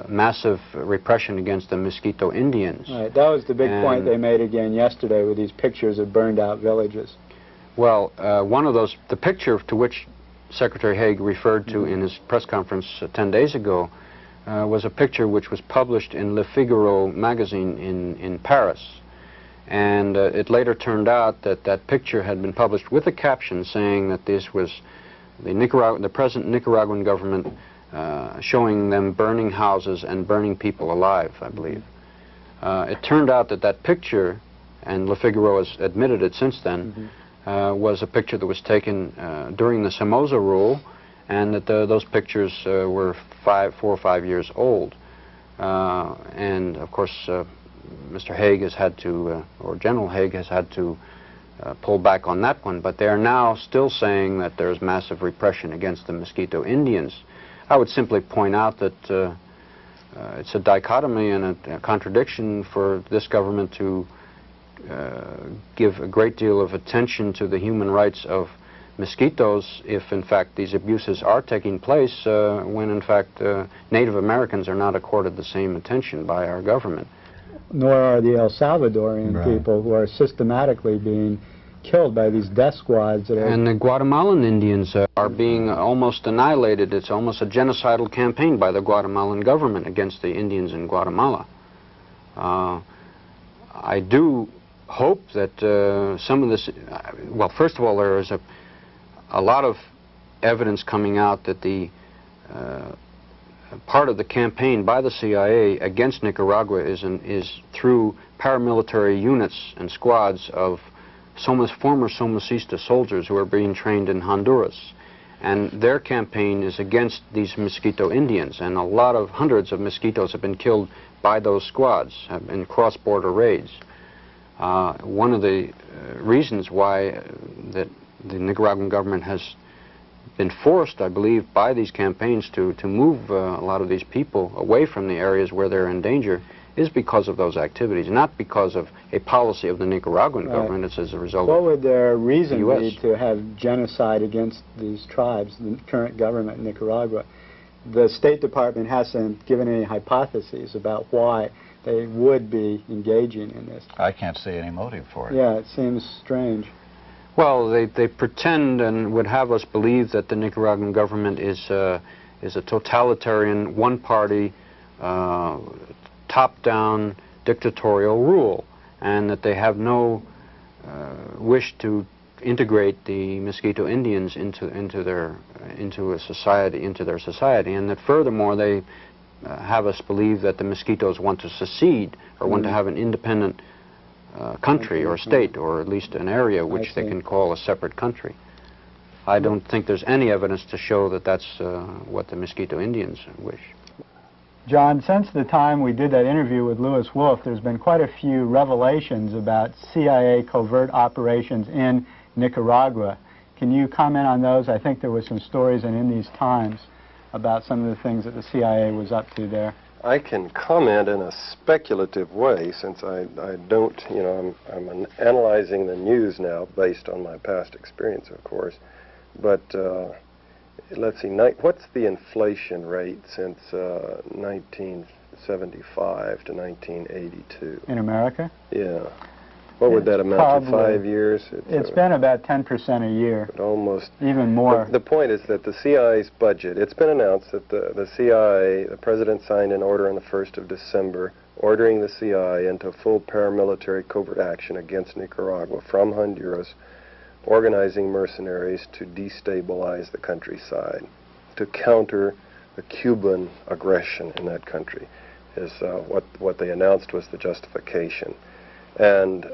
massive repression against the Mosquito Indians. Right. That was the big point they made again yesterday with these pictures of burned out villages. Well, one of those, the picture to which Secretary Haig referred to in his press conference 10 days ago was a picture which was published in Le Figaro magazine in Paris. And it later turned out that that picture had been published with a caption saying that this was the present Nicaraguan government showing them burning houses and burning people alive, I believe. It turned out that that picture, and Le Figaro has admitted it since then, was a picture that was taken during the Somoza rule, and that those pictures were 4 or 5 years old. And of course, Mr. Haig has had to, or General Haig has had to pull back on that one, but they are now still saying that there's massive repression against the Mosquito Indians. I would simply point out that it's a dichotomy and a contradiction for this government to give a great deal of attention to the human rights of mosquitoes if in fact these abuses are taking place when in fact Native Americans are not accorded the same attention by our government. Nor are the El Salvadorian people who are systematically being killed by these death squads that are... And the Guatemalan Indians are being almost annihilated. It's almost a genocidal campaign by the Guatemalan government against the Indians in Guatemala. I do hope that some of this... well, first of all, there is a lot of evidence coming out that the part of the campaign by the CIA against Nicaragua is through paramilitary units and squads of former Somocista soldiers who are being trained in Honduras. And their campaign is against these Mosquito Indians, and hundreds of mosquitoes have been killed by those squads in cross-border raids. One of the reasons why that the Nicaraguan government has been forced, I believe, by these campaigns to move a lot of these people away from the areas where they're in danger is because of those activities, not because of a policy of the Nicaraguan government. It's as a result What of would their reason the be to have genocide against these tribes, the current government in Nicaragua? The State Department hasn't given any hypotheses about why they would be engaging in this. I can't see any motive for it. Yeah, it seems strange. Well, they pretend and would have us believe that the Nicaraguan government is a totalitarian, one-party, top-down dictatorial rule, and that they have no wish to integrate the Mosquito Indians into their society, and that furthermore they have us believe that the Mosquitoes want to secede or want to have an independent country or state, or at least an area which they can call a separate country. I don't think there's any evidence to show that that's what the Mosquito Indians wish. John, since the time we did that interview with Louis Wolff, there's been quite a few revelations about CIA covert operations in Nicaragua. Can you comment on those? I think there were some stories in these times about some of the things that the CIA was up to there. I can comment in a speculative way, since I don't, I'm analyzing the news now based on my past experience, of course. But let's see, what's the inflation rate since 1975 to 1982? In America? Yeah. What would that amount to, 5 years? It's been about 10% a year. Almost. Even more. The point is that the CIA's budget, it's been announced that the CIA, the President signed an order on the 1st of December ordering the CIA into full paramilitary covert action against Nicaragua from Honduras, organizing mercenaries to destabilize the countryside, to counter the Cuban aggression in that country, is what they announced was the justification. And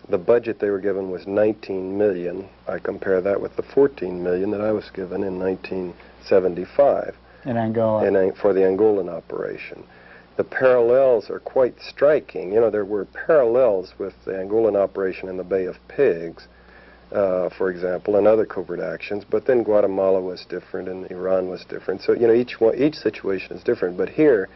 the budget they were given was $19 million. I compare that with the $14 million that I was given in 1975 in Angola for the Angolan operation. The parallels are quite striking. There were parallels with the Angolan operation in the Bay of Pigs, for example, and other covert actions. But then Guatemala was different, and Iran was different. So each situation is different. But here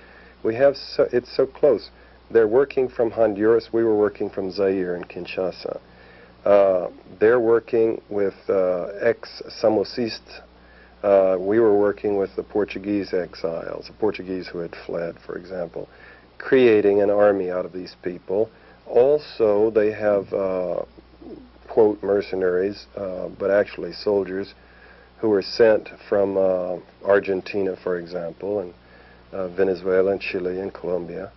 we have it's so close. They're working from Honduras. We were working from Zaire and Kinshasa. They're working with ex-Samocistes. We were working with the Portuguese exiles, the Portuguese who had fled, for example, creating an army out of these people. Also, they have, quote, mercenaries, but actually soldiers who were sent from Argentina, for example, and Venezuela and Chile and Colombia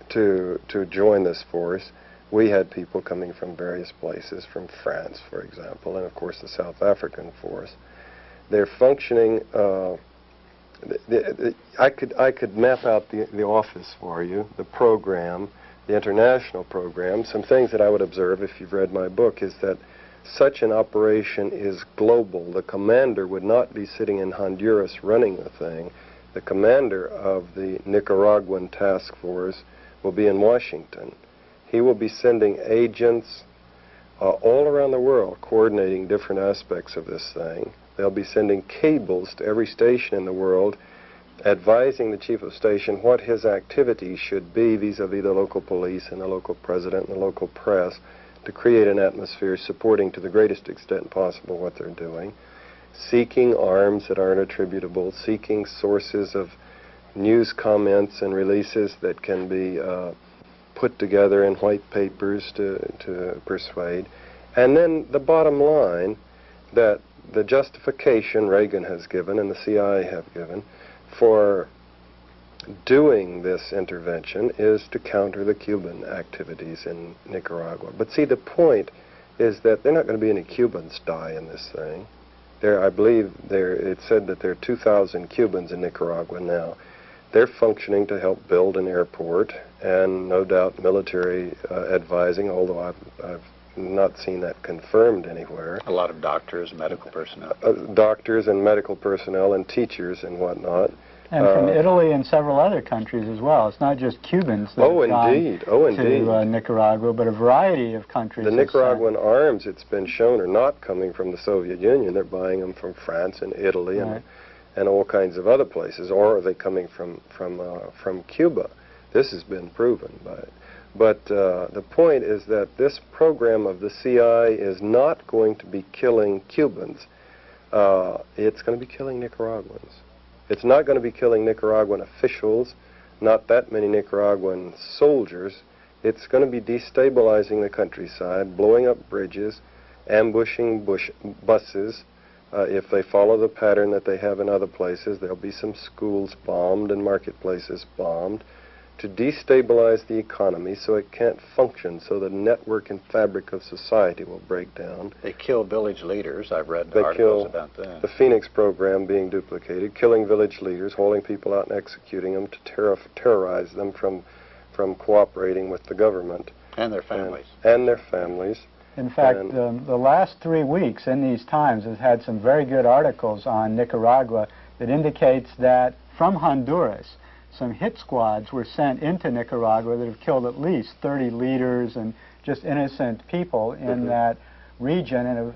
to join this force. We had people coming from various places, from France, for example, and of course the South African force. They're functioning. I could map out the office for you, the program, the international program. Some things that I would observe if you've read my book is that such an operation is global. The commander would not be sitting in Honduras running the thing. The commander of the Nicaraguan task force will be in Washington. He will be sending agents all around the world coordinating different aspects of this thing. They'll be sending cables to every station in the world advising the chief of station what his activities should be vis-a-vis the local police and the local president and the local press to create an atmosphere supporting to the greatest extent possible what they're doing, seeking arms that aren't attributable, seeking sources of news comments and releases that can be put together in white papers to persuade. And then the bottom line, that the justification Reagan has given and the CIA have given for doing this intervention is to counter the Cuban activities in Nicaragua. But see, the point is that there are not going to be any Cubans die in this thing. I believe it's said that there are 2,000 Cubans in Nicaragua now. They're functioning to help build an airport and no doubt military advising, although I've not seen that confirmed anywhere. A lot of doctors, medical personnel. Doctors and medical personnel and teachers and whatnot. And from Italy and several other countries as well. It's not just Cubans that have gone to Nicaragua, but a variety of countries. The Nicaraguan arms, it's been shown, are not coming from the Soviet Union. They're buying them from France and Italy and all kinds of other places. Or are they coming from Cuba? This has been proven by it. But the point is that this program of the CIA is not going to be killing Cubans. It's going to be killing Nicaraguans. It's not going to be killing Nicaraguan officials, not that many Nicaraguan soldiers. It's going to be destabilizing the countryside, blowing up bridges, ambushing buses. If they follow the pattern that they have in other places, there'll be some schools bombed and marketplaces bombed to destabilize the economy so it can't function, so the network and fabric of society will break down. They kill village leaders. I've read articles about that. The Phoenix program being duplicated, killing village leaders, hauling people out and executing them to terrorize them from cooperating with the government. And their families. And their families. In fact, the last 3 weeks in these times has had some very good articles on Nicaragua that indicates that from Honduras, some hit squads were sent into Nicaragua that have killed at least 30 leaders and just innocent people in that region and have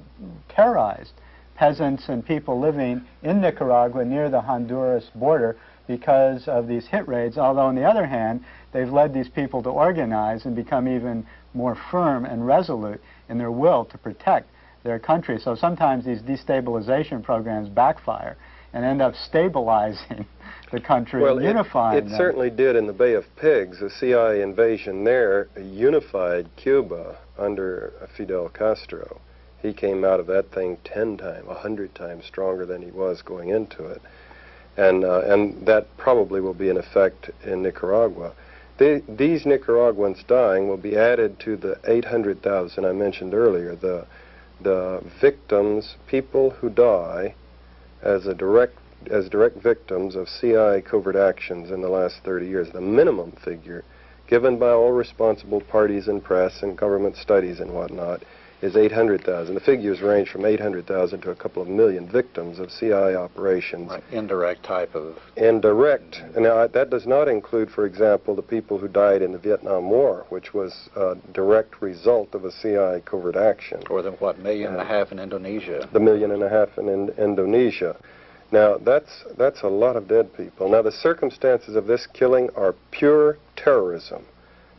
terrorized peasants and people living in Nicaragua near the Honduras border because of these hit raids. Although on the other hand, they've led these people to organize and become even more firm and resolute in their will to protect their country. So sometimes these destabilization programs backfire and end up stabilizing the country and unifying it certainly did in the Bay of Pigs. The CIA invasion there unified Cuba under Fidel Castro. He came out of that thing 10 times, 100 times stronger than he was going into it. And that probably will be in effect in Nicaragua. These Nicaraguans dying will be added to the 800,000 I mentioned earlier, the victims, people who die as direct victims of CIA covert actions in the last 30 years. The minimum figure given by all responsible parties and press and government studies and whatnot is 800,000. The figures range from 800,000 to a couple of million victims of CIA operations. Right. Indirect type of... Indirect. Now, that does not include, for example, the people who died in the Vietnam War, which was a direct result of a CIA covert action. Or the, what, 1.5 million in Indonesia? The 1.5 million in Indonesia. Now, that's a lot of dead people. Now, the circumstances of this killing are pure terrorism.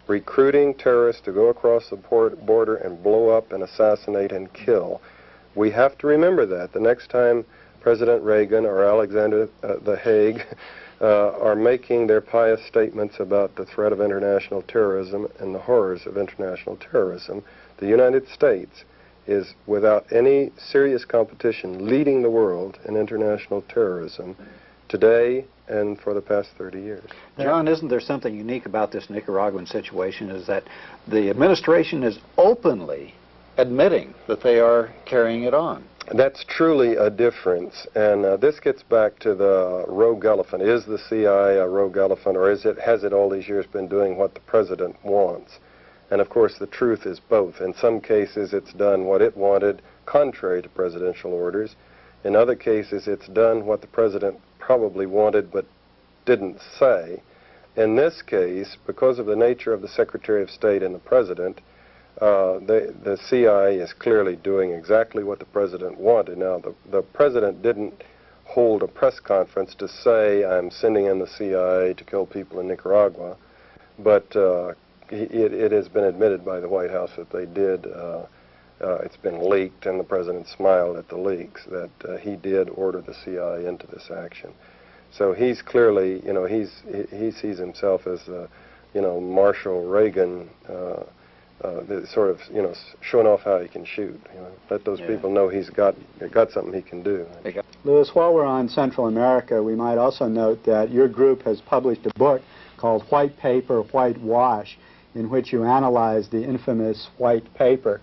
Recruiting terrorists to go across the border and blow up and assassinate and kill. We have to remember that. The next time President Reagan or Alexander the Hague are making their pious statements about the threat of international terrorism and the horrors of international terrorism, the United States is, without any serious competition, leading the world in international terrorism today and for the past 30 years. John, isn't there something unique about this Nicaraguan situation, is that the administration is openly admitting that they are carrying it on? That's truly a difference, and this gets back to the rogue elephant. Is the CIA a rogue elephant, or has it all these years been doing what the president wants? And of course the truth is both. In some cases it's done what it wanted, contrary to presidential orders. In other cases it's done what the president probably wanted but didn't say. In this case, because of the nature of the Secretary of State and the President, the CIA is clearly doing exactly what the President wanted. Now, the President didn't hold a press conference to say, I'm sending in the CIA to kill people in Nicaragua, but it has been admitted by the White House that they did. It's been leaked, and the President smiled at the leaks, that he did order the CIA into this action. So he's clearly, he sees himself as, Marshal Reagan, sort of, showing off how he can shoot. Let those people know he's got something he can do. Louis, while we're on Central America, we might also note that your group has published a book called White Paper, Whitewash, in which you analyze the infamous white paper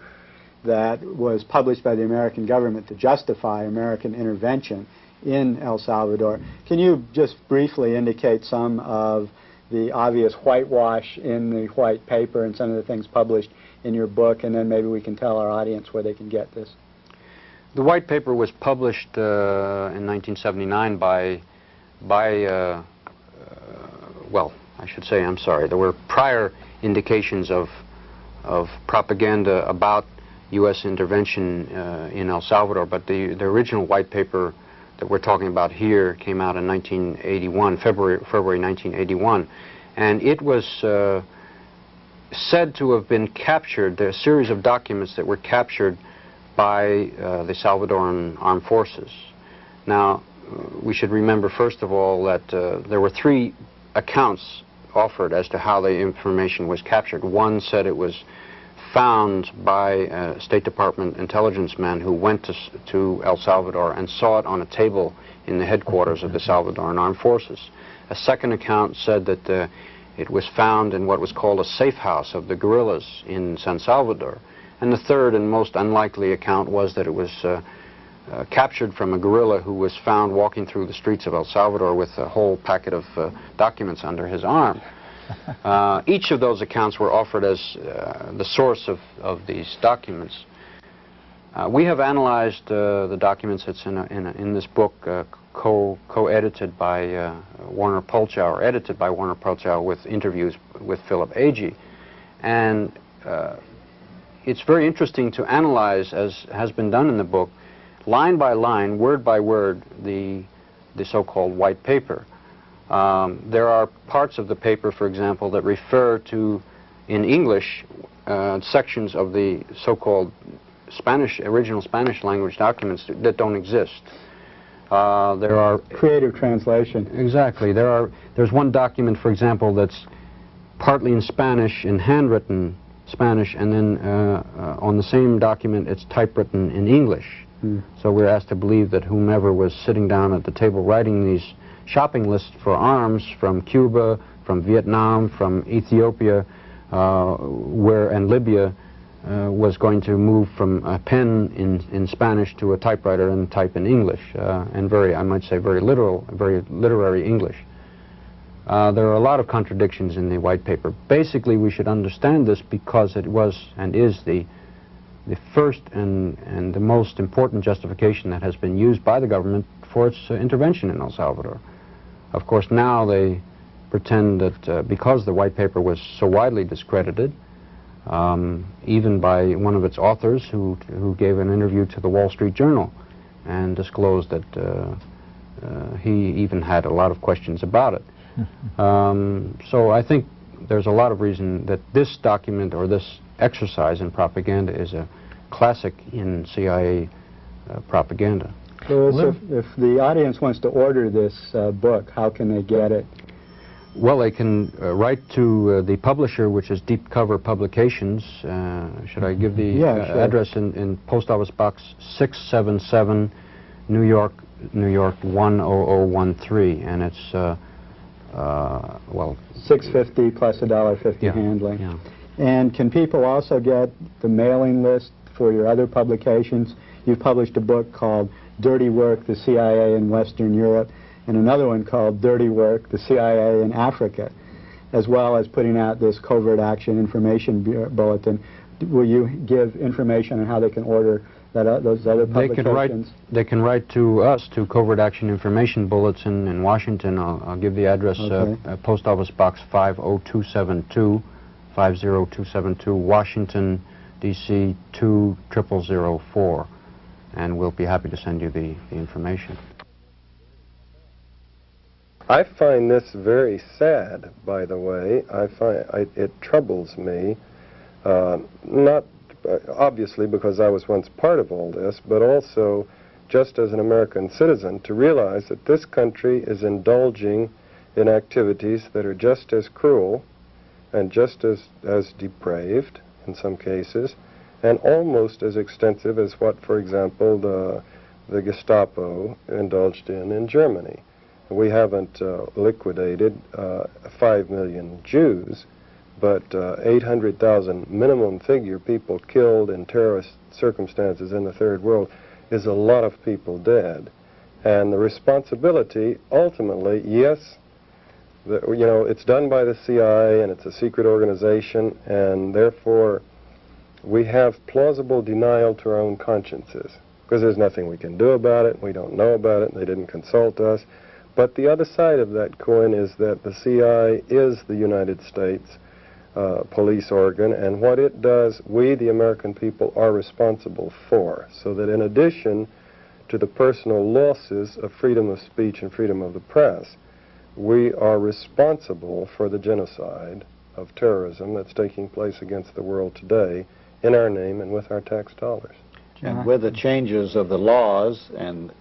that was published by the American government to justify American intervention in El Salvador. Can you just briefly indicate some of the obvious whitewash in the white paper and some of the things published in your book, and then maybe we can tell our audience where they can get this? The white paper was published in 1979 well, I should say, I'm sorry, there were prior indications of propaganda about U.S. intervention in El Salvador, but the original white paper that we're talking about here came out in 1981, February 1981, and it was said to have been captured. There are a series of documents that were captured by the Salvadoran armed forces. Now, we should remember, first of all, that there were three accounts offered as to how the information was captured. One said it was found by a State Department intelligence man who went to El Salvador and saw it on a table in the headquarters of the Salvadoran Armed Forces. A second account said that it was found in what was called a safe house of the guerrillas in San Salvador. And the third and most unlikely account was that it was captured from a guerrilla who was found walking through the streets of El Salvador with a whole packet of documents under his arm. Each of those accounts were offered as the source of these documents. We have analyzed the documents. It's in this book, co-edited by Warner Polchow, or edited by Warner Polchow, with interviews with Philip Agee. And it's very interesting to analyze, as has been done in the book, line by line, word by word, the so-called white paper. There are parts of the paper, for example, that refer to, in English, sections of the so-called original Spanish language documents that don't exist. There are creative translation. Exactly. There's one document, for example, that's partly in Spanish, in handwritten Spanish, and then on the same document it's typewritten in English. So we're asked to believe that whomever was sitting down at the table writing these shopping lists for arms from Cuba, from Vietnam, from Ethiopia, and Libya, was going to move from a pen in Spanish to a typewriter and type in English, and I might say, very literary English. There are a lot of contradictions in the white paper. Basically, we should understand this because it was and is the first and the most important justification that has been used by the government for its intervention in El Salvador. Of course, now they pretend that because the white paper was so widely discredited, even by one of its authors who gave an interview to the Wall Street Journal and disclosed that he even had a lot of questions about it. So I think there's a lot of reason that this document or this exercise in propaganda is a classic in CIA propaganda. Louis, if the audience wants to order this book, how can they get it? Well, they can write to the publisher, which is Deep Cover Publications. Should I give the sure. address in Post Office Box 677, New York, 10013, and it's well, $6.50 plus $1.50 handling. Yeah. And can people also get the mailing list for your other publications? You've published a book called Dirty Work, the CIA in Western Europe, and another one called Dirty Work, the CIA in Africa, as well as putting out this Covert Action Information Bulletin. Will you give information on how they can order those other publications? They can write to us, to Covert Action Information Bulletin in Washington. I'll give the address, Post Office Box 50272, 50272, Washington, D.C. 20004, and we'll be happy to send you the information. I find this very sad, by the way. It troubles me, not obviously because I was once part of all this, but also just as an American citizen, to realize that this country is indulging in activities that are just as cruel and just as depraved in some cases, and almost as extensive as what, for example, the Gestapo indulged in Germany. We haven't liquidated 5 million Jews, but 800,000 minimum figure people killed in terrorist circumstances in the Third World is a lot of people dead. And the responsibility, ultimately, yes, it's done by the CIA and it's a secret organization, and therefore we have plausible denial to our own consciences because there's nothing we can do about it, we don't know about it, and they didn't consult us. But the other side of that coin is that the CIA is the United States police organ, and what it does, we, the American people, are responsible for. So that in addition to the personal losses of freedom of speech and freedom of the press, we are responsible for the genocide of terrorism that's taking place against the world today in our name and with our tax dollars. And with the changes of the laws and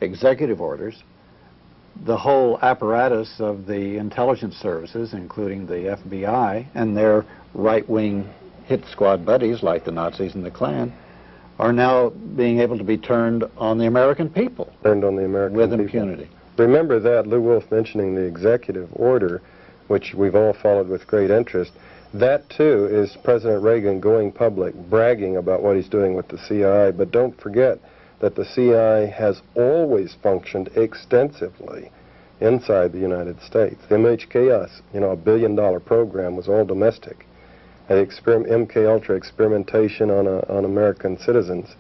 executive orders, the whole apparatus of the intelligence services, including the FBI and their right-wing hit squad buddies like the Nazis and the Klan, are now being able to be turned on the American people. Turned on the American people. With impunity. Remember that, Lew Wolf mentioning the executive order, which we've all followed with great interest. That, too, is President Reagan going public, bragging about what he's doing with the CIA. But don't forget that the CIA has always functioned extensively inside the United States. The MHKS, $1 billion program, was all domestic. And MK Ultra experimentation on American citizens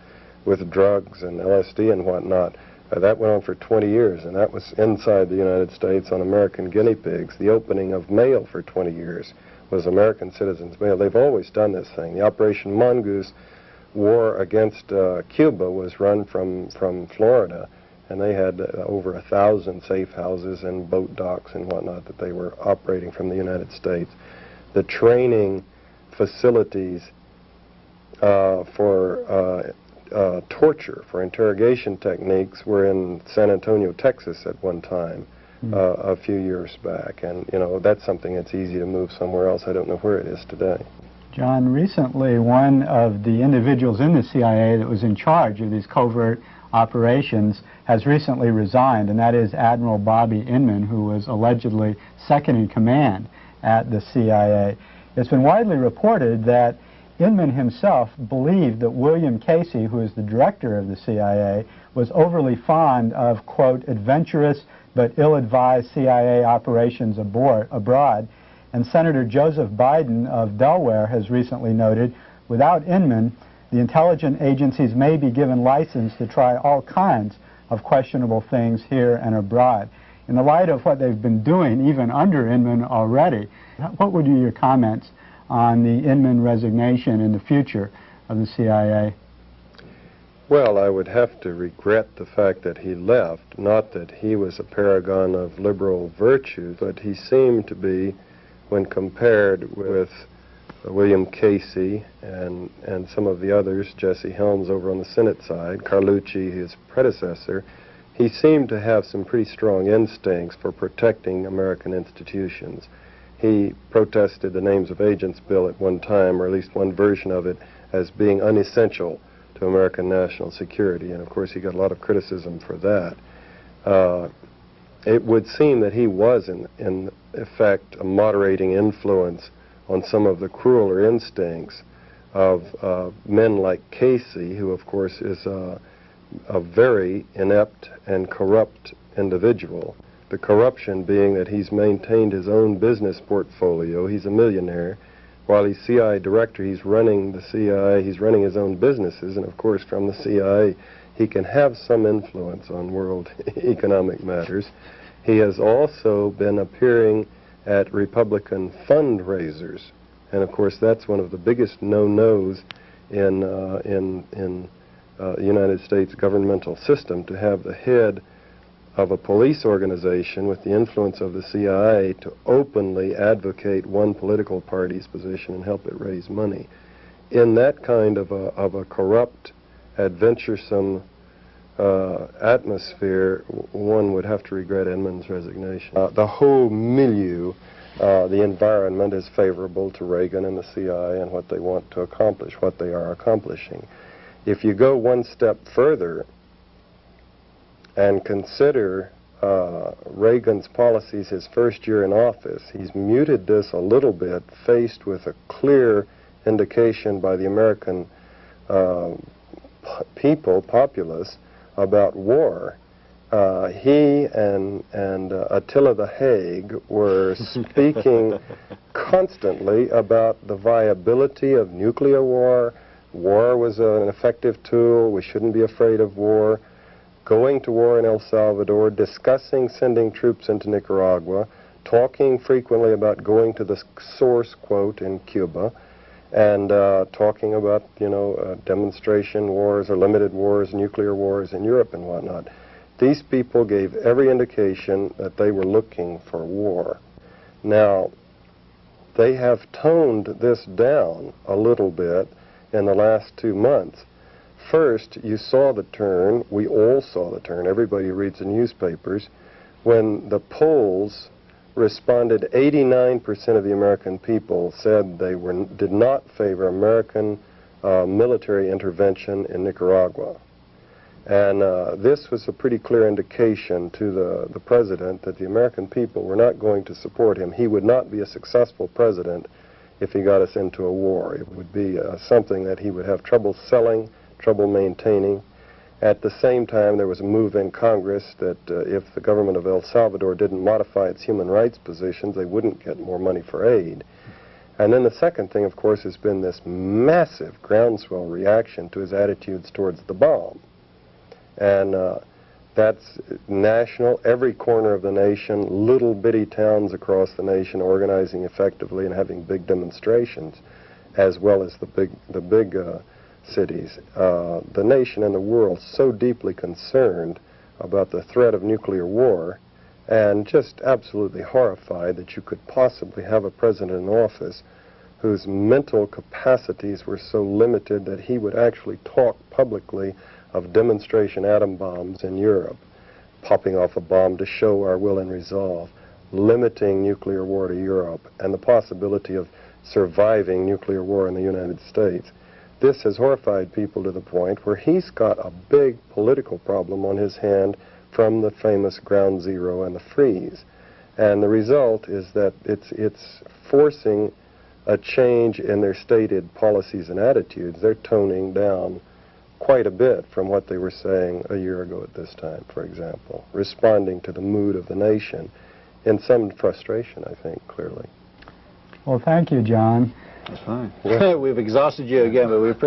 with drugs and LSD and whatnot, that went on for 20 years, and that was inside the United States on American guinea pigs. The opening of mail for 20 years was American citizens' mail. They've always done this thing. The Operation Mongoose war against Cuba was run from Florida, and they had over 1,000 safe houses and boat docks and whatnot that they were operating from the United States. The training facilities for torture, for interrogation techniques, were in San Antonio, Texas at one time, a few years back. And, that's something that's easy to move somewhere else. I don't know where it is today. John, recently one of the individuals in the CIA that was in charge of these covert operations has recently resigned, and that is Admiral Bobby Inman, who was allegedly second in command at the CIA. It's been widely reported that Inman himself believed that William Casey, who is the director of the CIA, was overly fond of, quote, adventurous but ill-advised CIA operations abroad. And Senator Joseph Biden of Delaware has recently noted, without Inman, the intelligence agencies may be given license to try all kinds of questionable things here and abroad. In the light of what they've been doing, even under Inman already, what would be your comments on the Inman resignation and the future of the CIA? Well, I would have to regret the fact that he left, not that he was a paragon of liberal virtue, but he seemed to be, when compared with William Casey and some of the others, Jesse Helms over on the Senate side, Carlucci, his predecessor, he seemed to have some pretty strong instincts for protecting American institutions. He protested the Names of Agents bill at one time, or at least one version of it, as being unessential to American national security, and of course he got a lot of criticism for that. It would seem that he was, in effect, a moderating influence on some of the crueler instincts of men like Casey, who of course is a very inept and corrupt individual. The corruption being that he's maintained his own business portfolio. He's a millionaire. While he's CIA director, he's running the CIA, he's running his own businesses, and of course from the CIA he can have some influence on world economic matters. He has also been appearing at Republican fundraisers, and of course that's one of the biggest no-nos in the United States governmental system, to have the head of a police organization with the influence of the CIA to openly advocate one political party's position and help it raise money. In that kind of a corrupt, adventuresome atmosphere, one would have to regret Edmund's resignation. The whole milieu, the environment is favorable to Reagan and the CIA and what they want to accomplish, what they are accomplishing. If you go one step further and consider Reagan's policies his first year in office, he's muted this a little bit, faced with a clear indication by the American populace about war. He and Attila the Hague were speaking constantly about the viability of nuclear war. War was an effective tool. We shouldn't be afraid of war. Going to war in El Salvador, discussing sending troops into Nicaragua, talking frequently about going to the source, quote, in Cuba, and talking about, demonstration wars or limited wars, nuclear wars in Europe and whatnot. These people gave every indication that they were looking for war. Now, they have toned this down a little bit in the last 2 months. First, you saw the turn, we all saw the turn, everybody who reads the newspapers, when the polls responded, 89% of the American people said they did not favor American military intervention in Nicaragua. And this was a pretty clear indication to the president that the American people were not going to support him. He would not be a successful president if he got us into a war. It would be something that he would have trouble selling, trouble maintaining. At the same time, there was a move in Congress that if the government of El Salvador didn't modify its human rights positions, they wouldn't get more money for aid. And then the second thing, of course, has been this massive groundswell reaction to his attitudes towards the bomb. And that's national, every corner of the nation, little bitty towns across the nation organizing effectively and having big demonstrations, as well as the big cities. The nation and the world so deeply concerned about the threat of nuclear war, and just absolutely horrified that you could possibly have a president in office whose mental capacities were so limited that he would actually talk publicly of demonstration atom bombs in Europe, popping off a bomb to show our will and resolve, limiting nuclear war to Europe, and the possibility of surviving nuclear war in the United States. This has horrified people to the point where he's got a big political problem on his hand from the famous Ground Zero and the freeze. And the result is that it's forcing a change in their stated policies and attitudes. They're toning down quite a bit from what they were saying a year ago at this time, for example, responding to the mood of the nation in some frustration, I think, clearly. Well, thank you, John. That's fine. We've exhausted you again, but we appreciate